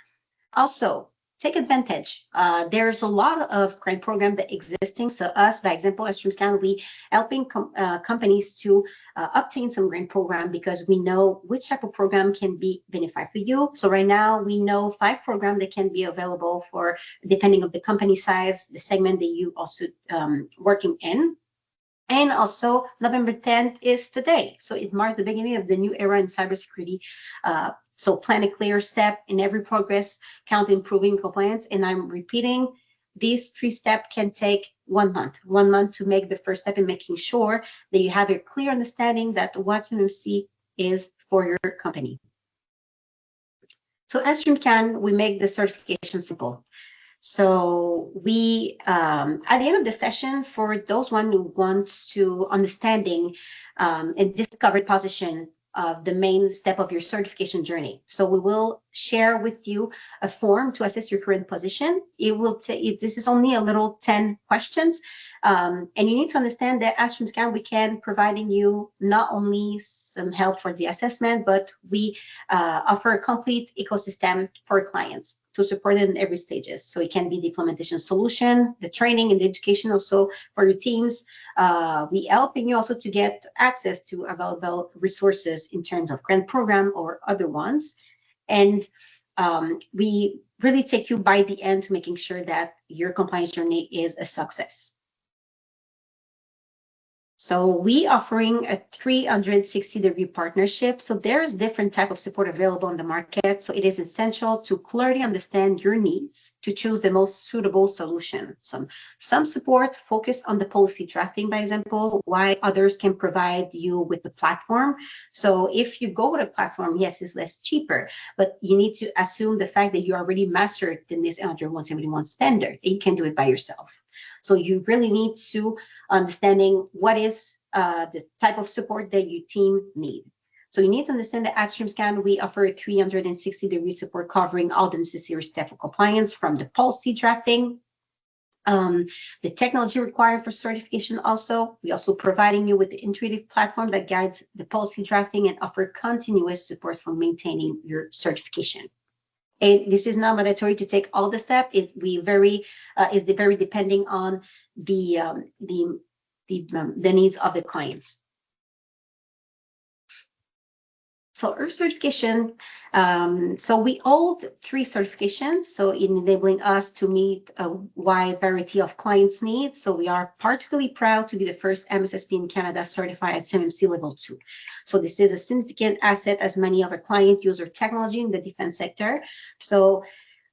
Also, take advantage. There's a lot of grant programs that existing. So us, by example, as StreamScan, we helping companies to obtain some grant program because we know which type of program can be benefit for you. So right now we know 5 programs that can be available for depending on the company size, the segment that you also working in. And also November 10th is today. So it marks the beginning of the new era in cybersecurity. So plan a clear step in every progress count improving compliance. And I'm repeating, these 3 steps can take 1 month. 1 month to make the first step in making sure that you have a clear understanding that what CMMC is for your company. So as StreamScan, we make the certification simple. So we, at the end of the session, for those one who wants to understanding and discover position of the main step of your certification journey. So we will share with you a form to assess your current position. It will take, this is only a little 10 questions. And you need to understand that as StreamScan, we can providing you not only some help for the assessment, but we offer a complete ecosystem for clients to support it in every stages. So it can be the implementation solution, the training and the education also for your teams. We helping you also to get access to available resources in terms of grant program or other ones. And we really take you by the end to making sure that your compliance journey is a success. So we offering a 360-degree partnership. So there's different type of support available on the market. So it is essential to clearly understand your needs to choose the most suitable solution. Some support focus on the policy drafting, by example, while others can provide you with the platform. So if you go with a platform, yes, it's less cheaper, but you need to assume the fact that you already mastered the NIST 171 standard and you can do it by yourself. So you really need to understanding what is the type of support that your team need. So you need to understand that at StreamScan, we offer a 360-degree support covering all the necessary steps of compliance, from the policy drafting, the technology required for certification. Also, we also providing you with the intuitive platform that guides the policy drafting and offer continuous support for maintaining your certification. And this is not mandatory to take all the steps. It's very depending on the needs of the clients. So our certification, so we hold 3 certifications, so enabling us to meet a wide variety of clients' needs. So we are particularly proud to be the first MSSP in Canada certified at CMMC level 2. So this is a significant asset as many of our clients use our technology in the defense sector. So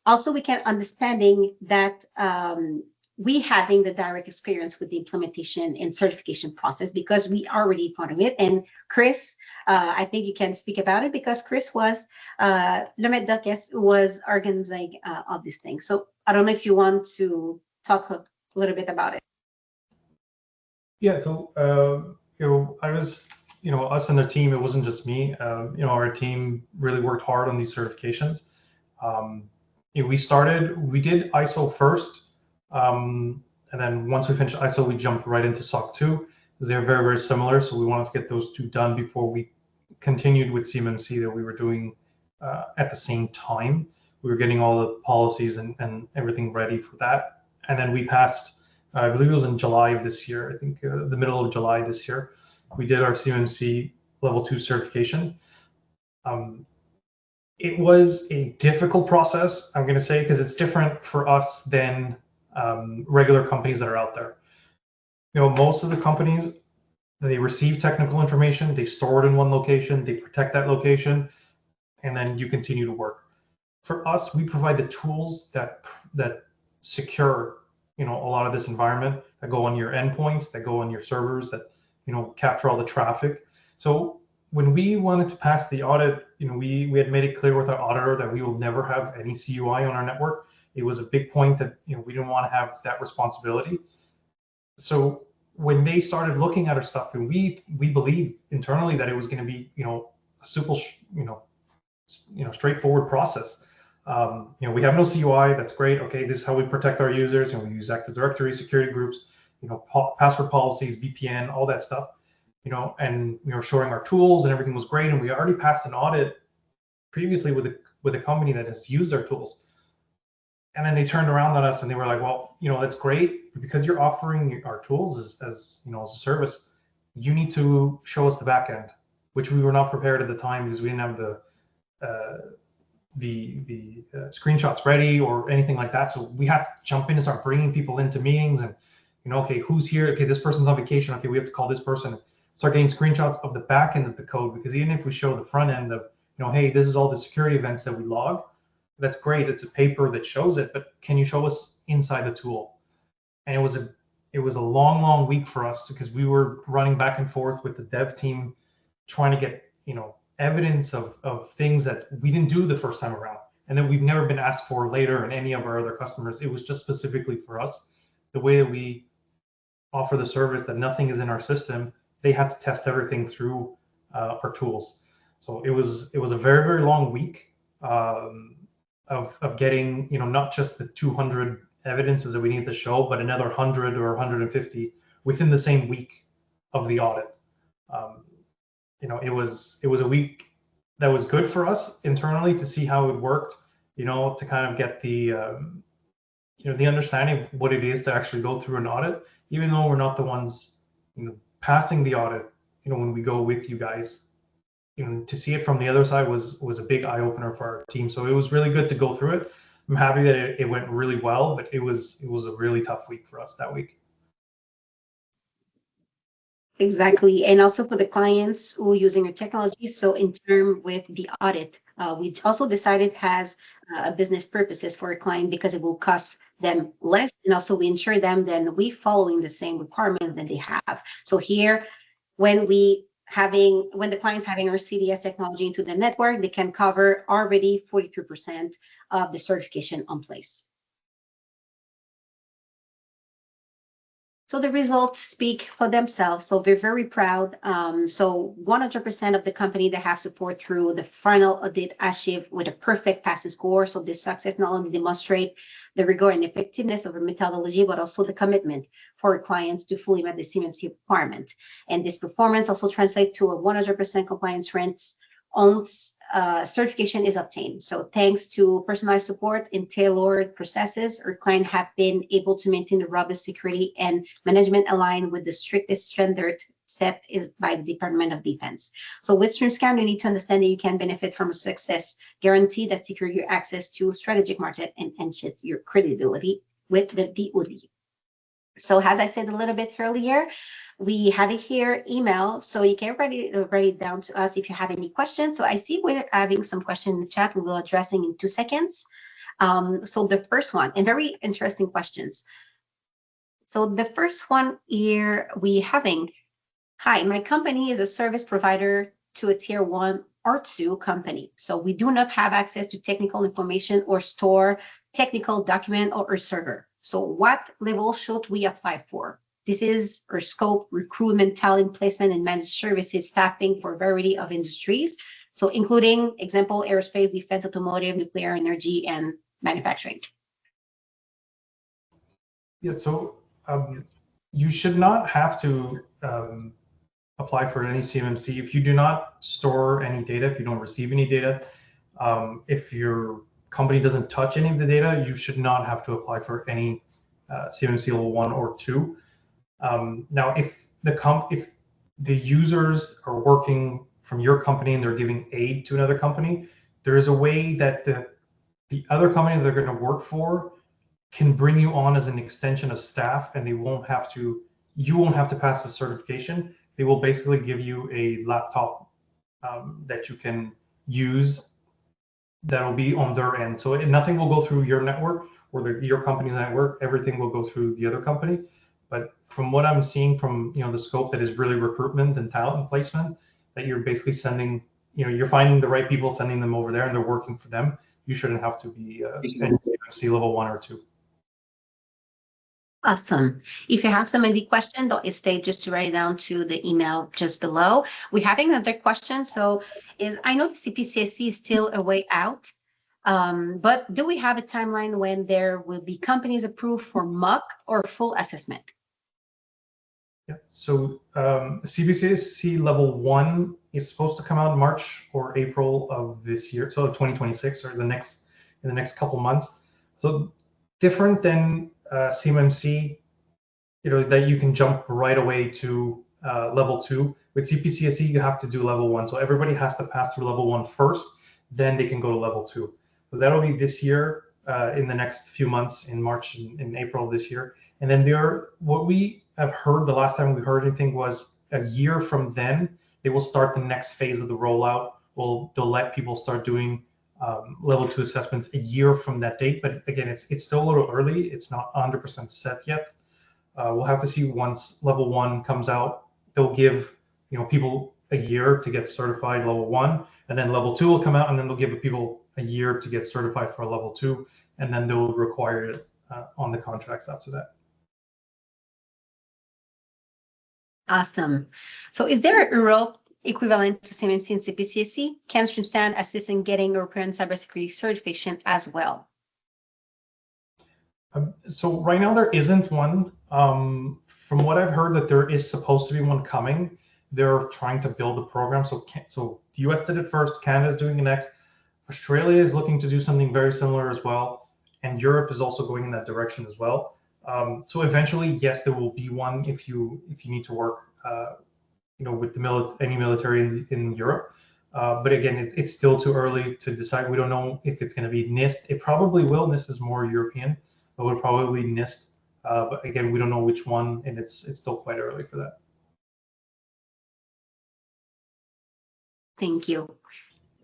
also we can understanding that we having the direct experience with the implementation and certification process because we already part of it. And Chris, I think you can speak about it because Chris was le maître d'orchestre, was organizing all these things. So I don't know if you want to talk a little bit about it. Yeah, so I was, us and the team. It wasn't just me. Our team really worked hard on these certifications. We did ISO first. And then once we finished ISO, we jumped right into SOC 2. They're very, very similar. So we wanted to get those 2 done before we continued with CMMC that we were doing at the same time. We were getting all the policies and everything ready for that. And then we passed, I believe it was in July of this year, I think the middle of July this year, we did our CMMC level 2 certification. It was a difficult process, I'm going to say, because it's different for us than regular companies that are out there. Most of the companies, they receive technical information, they store it in one location, they protect that location, and then you continue to work. For us, we provide the tools that secure, a lot of this environment, that go on your endpoints, that go on your servers, that capture all the traffic. So when we wanted to pass the audit, we had made it clear with our auditor that we will never have any CUI on our network. It was a big point that we didn't want to have that responsibility. So when they started looking at our stuff, and we believed internally that it was going to be a simple, straightforward process. We have no CUI. That's great. Okay, this is how we protect our users, we use Active Directory, security groups, password policies, VPN, all that stuff. And we were showing our tools, and everything was great. And we already passed an audit previously with a company that has used our tools. And then they turned around on us and they were like, well, that's great, but because you're offering our tools as a service, you need to show us the back end, which we were not prepared at the time because we didn't have the screenshots ready or anything like that. So we had to jump in and start bringing people into meetings and, okay, who's here? Okay, this person's on vacation. Okay, we have to call this person. Start getting screenshots of the back end of the code, because even if we show the front end of, hey, this is all the security events that we log, that's great. It's a paper that shows it, but can you show us inside the tool? And it was a long week for us because we were running back and forth with the dev team, trying to get evidence of things that we didn't do the first time around, and that we've never been asked for later in any of our other customers. It was just specifically for us, the way that we offer the service, that nothing is in our system. They had to test everything through our tools. So it was a very, very long week of getting, not just the 200 evidences that we need to show, but another 100 or 150 within the same week of the audit. It was a week that was good for us internally to see how it worked, to kind of get the the understanding of what it is to actually go through an audit, even though we're not the ones passing the audit. When we go with you guys, to see it from the other side was a big eye opener for our team. So it was really good to go through it. I'm happy that it went really well, but it was a really tough week for us that week. Exactly. And also for the clients who are using your technology. So in term with the audit, we also decided has a business purposes for a client because it will cost them less. And also we ensure them then we following the same requirement that they have. So here, when when the client's having our CDS technology into the network, they can cover already 43% of the certification on place. So the results speak for themselves. So we're very proud. So 100% of the company that have support through the final audit achieved with a perfect passing score. So this success not only demonstrate the rigor and effectiveness of our methodology, but also the commitment for our clients to fully meet the CMMC requirement. And this performance also translates to a 100% compliance rates once certification is obtained. So thanks to personalized support and tailored processes, our client have been able to maintain the robust security and management aligned with the strictest standard set is by the Department of Defense. So with StreamScan, you need to understand that you can benefit from a success guarantee that secure your access to strategic market and ensure your credibility with the DoD. So as I said a little bit earlier, we have it here email, so you can write it down to us if you have any questions. So I see we're having some questions in the chat we will addressing in 2 seconds. So the first one, and very interesting questions. So the first one here we having, hi, my company is a service provider to a tier 1 or 2 company. So we do not have access to technical information or store technical document or a server. So what level should we apply for? This is our scope, recruitment, talent placement, and managed services staffing for a variety of industries. So including example, aerospace, defense, automotive, nuclear energy, and manufacturing. Yeah, so you should not have to apply for any CMMC if you do not store any data, if you don't receive any data, if your company doesn't touch any of the data, you should not have to apply for any CMMC level 1 or 2. Now, if the users are working from your company and they're giving aid to another company, there is a way that the other company that they're going to work for can bring you on as an extension of staff, and you won't have to pass the certification. They will basically give you a laptop that you can use that will be on their end. So nothing will go through your network or your company's network. Everything will go through the other company. But from what I'm seeing from the scope that is really recruitment and talent placement, that you're basically sending, you're finding the right people, sending them over there, and they're working for them. You shouldn't have to be CMMC level 1 or 2. Awesome. If you have some any question, don't hesitate just to write it down to the email just below. We have another question. So I know the CPCSC is still a way out, but do we have a timeline when there will be companies approved for mock or full assessment? Yeah. So CPCSC level 1 is supposed to come out in March or April of this year, so 2026 or in the next couple months. So different than CMMC, that you can jump right away to level 2. With CPCSC, you have to do level 1. So everybody has to pass through level 1 first, then they can go to level 2. So that'll be this year, in the next few months, in March and April of this year. And then what we have heard, the last time we heard anything was a year from then, they will start the next phase of the rollout. They'll let people start doing level 2 assessments a year from that date. But again, it's still a little early. It's not 100% set yet. We'll have to see once level 1 comes out. They'll give people a year to get certified level 1, and then level 2 will come out, and then they'll give people a year to get certified for level 2, and then they'll require it on the contracts after that. Awesome. So is there a Europe equivalent to CMMC and CPCSC? Can StreamScan assist in getting European cybersecurity certification as well? So right now there isn't one. From what I've heard, that there is supposed to be one coming. They're trying to build a program. So the US did it first, Canada's doing it next. Australia is looking to do something very similar as well. And Europe is also going in that direction as well. So eventually, yes, there will be one if you need to work, with any military in Europe. But again, it's still too early to decide. We don't know if it's going to be NIST. It probably will. NIST is more European, but would probably be NIST. But again, we don't know which one, and it's still quite early for that. Thank you.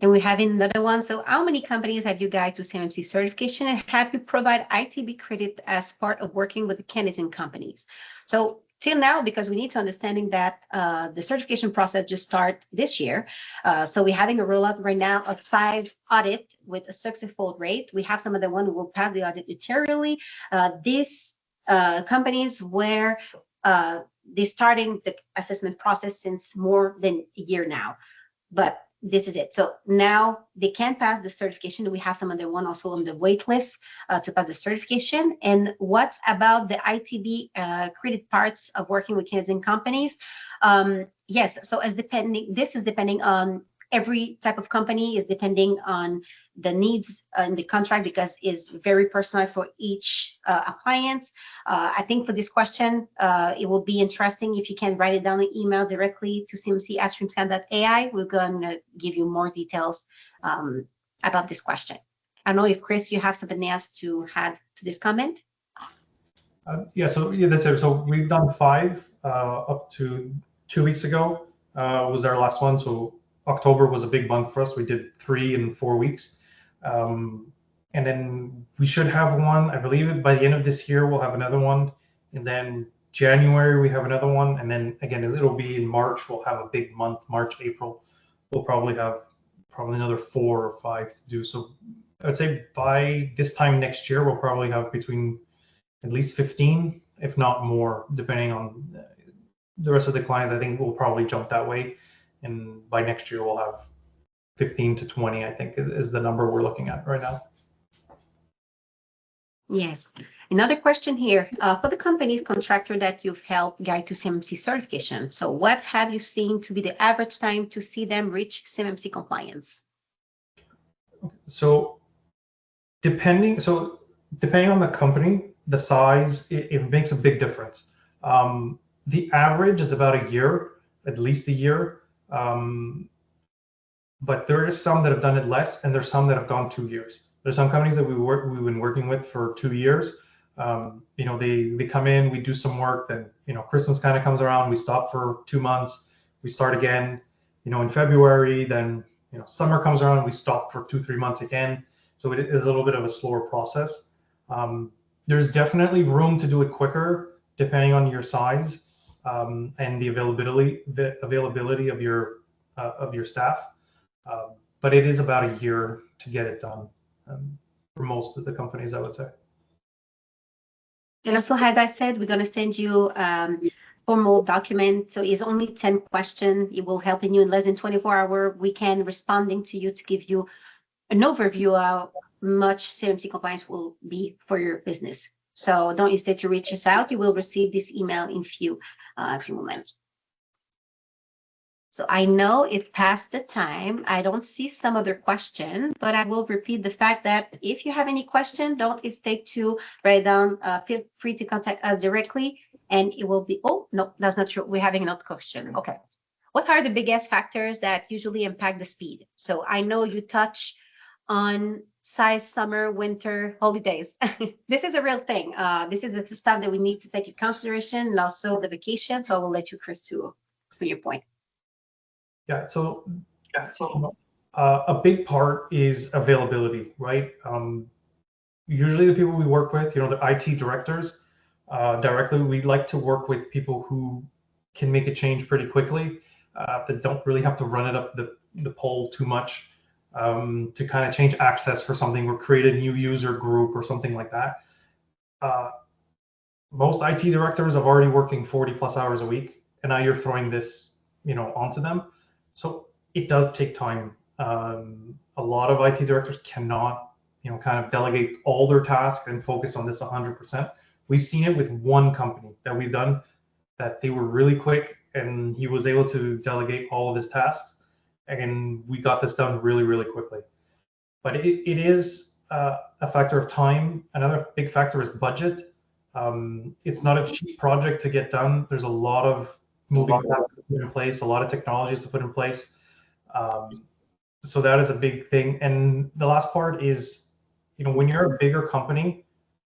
And we have another one. So how many companies have you guided to CMMC certification, and have you provide ITB credit as part of working with the candidates and companies? So till now, because we need to understanding that the certification process just start this year. So we're having a rollout right now of 5 audit with a successful rate. We have some of the one who will pass the audit materially. These companies where they're starting the assessment process since more than a year now. But this is it. So now they can pass the certification. We have some other one also on the wait list to pass the certification. And what's about the ITB credit parts of working with Canadian companies? Yes, so this is depending on every type of company, is depending on the needs in the contract, because it's very personal for each appliance. I think for this question, it will be interesting if you can write it down in email directly to cmc@streamscan.ai. We're going to give you more details about this question. I don't know if Chris, you have something else to add to this comment. Yeah, that's it. So we've done 5 up to 2 weeks ago was our last one. So October was a big month for us. We did 3 in 4 weeks. And then we should have one, I believe by the end of this year, we'll have another one. And then January, we have another one. And then again, it'll be in March, we'll have a big month, March, April. We'll probably have another 4 or 5 to do. So I'd say by this time next year, we'll probably have between at least 15, if not more, depending on the rest of the clients. I think we'll probably jump that way. And by next year, we'll have 15 to 20, I think, is the number we're looking at right now. Yes. Another question here. For the company's contractor that you've helped guide to CMMC certification, so what have you seen to be the average time to see them reach CMMC compliance? So depending on the company, the size, it makes a big difference. The average is about a year, at least a year. But there is some that have done it less, and there's some that have gone 2 years. There's some companies that we've been working with for 2 years. They come in, we do some work, then Christmas kind of comes around, we stop for 2 months, we start again. In February, then summer comes around, we stop for 2-3 months again. So it is a little bit of a slower process. There's definitely room to do it quicker, depending on your size and the availability of your staff. But it is about a year to get it done for most of the companies, I would say. And also, as I said, we're going to send you formal document. So it's only 10 questions. It will help you in less than 24 hours. We can responding to you to give you an overview of how much CMMC compliance will be for your business. So don't hesitate to reach us out. You will receive this email in a few moments. So I know it passed the time. I don't see some other question, but I will repeat the fact that if you have any question, don't hesitate to write down. Feel free to contact us directly, and it will be. Oh no, that's not true. We're having another question. Okay, what are the biggest factors that usually impact the speed? So I know you touch on size, summer, winter, holidays. This is a real thing. This is the stuff that we need to take into consideration, and also the vacation. So I will let you, Chris, to explain your point. Yeah, so a big part is availability, right? Usually the people we work with, the IT directors, directly, we like to work with people who can make a change pretty quickly, that don't really have to run it up the pole too much to kind of change access for something or create a new user group or something like that. Most IT directors are already working 40 plus hours a week, and now you're throwing this, onto them. So it does take time. A lot of IT directors cannot, kind of delegate all their tasks and focus on this 100%. We've seen it with one company that we've done, that they were really quick and he was able to delegate all of his tasks, and we got this done really, really quickly. But it is a factor of time. Another big factor is budget. It's not a cheap project to get done. There's a lot of moving parts to put in place, a lot of technologies to put in place. So that is a big thing. And the last part is, when you're a bigger company,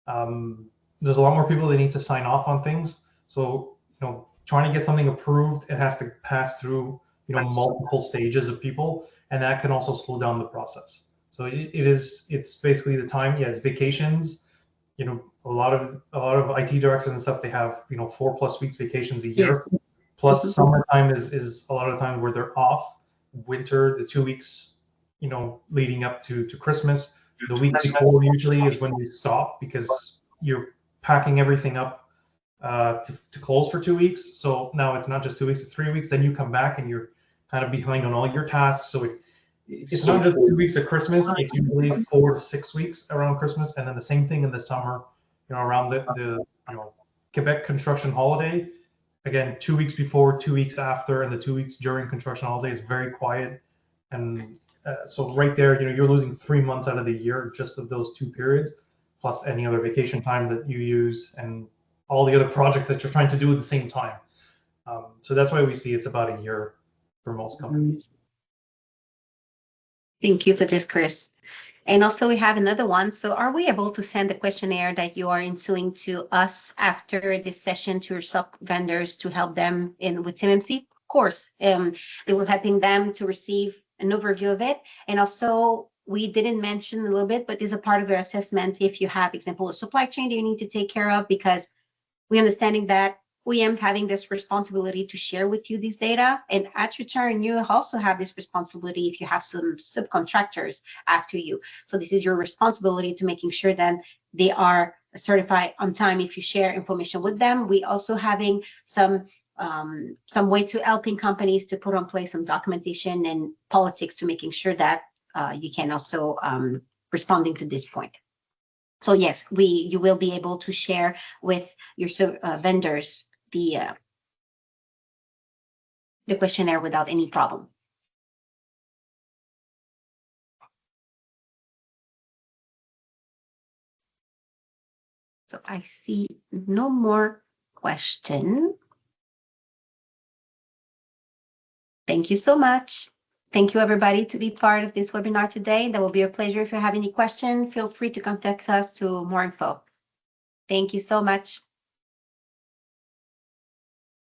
there's a lot more people that need to sign off on things. So, trying to get something approved, it has to pass through, multiple stages of people, and that can also slow down the process. So it's basically the time. Yeah, it's vacations. A lot of IT directors and stuff, they have 4+ weeks vacations a year. Yes. Plus summertime is a lot of times where they're off. Winter, the 2 weeks leading up to Christmas. The week before usually is when we stop, because you're packing everything up to close for 2 weeks. So now it's not just 2 weeks, it's 3 weeks. Then you come back and you're kind of behind on all your tasks. So it's not just 2 weeks of Christmas. It's usually 4 to 6 weeks around Christmas, and then the same thing in the summer. Around the Quebec construction holiday. Again, 2 weeks before, 2 weeks after, and the 2 weeks during construction holiday is very quiet. And so right there, you're losing 3 months out of the year just of those 2 periods, plus any other vacation time that you use and all the other projects that you're trying to do at the same time. So that's why we see it's about a year for most companies. Thank you for this, Chris. And also we have another one. So are we able to send the questionnaire that you are ensuing to us after this session to your sub vendors to help them with CMMC? Of course, it will helping them to receive an overview of it. And also we didn't mention a little bit, but this is a part of your assessment if you have, example, a supply chain that you need to take care of, because we understanding that OEMs having this responsibility to share with you these data, and at return, you also have this responsibility if you have some subcontractors after you. So this is your responsibility to making sure that they are certified on time if you share information with them. We also having some way to helping companies to put on place some documentation and politics to making sure that you can also responding to this point. So yes, you will be able to share with your vendors the questionnaire without any problem. So I see no more question. Thank you so much. Thank you, everybody, to be part of this webinar today. That will be a pleasure. If you have any question, feel free to contact us to more info. Thank you so much.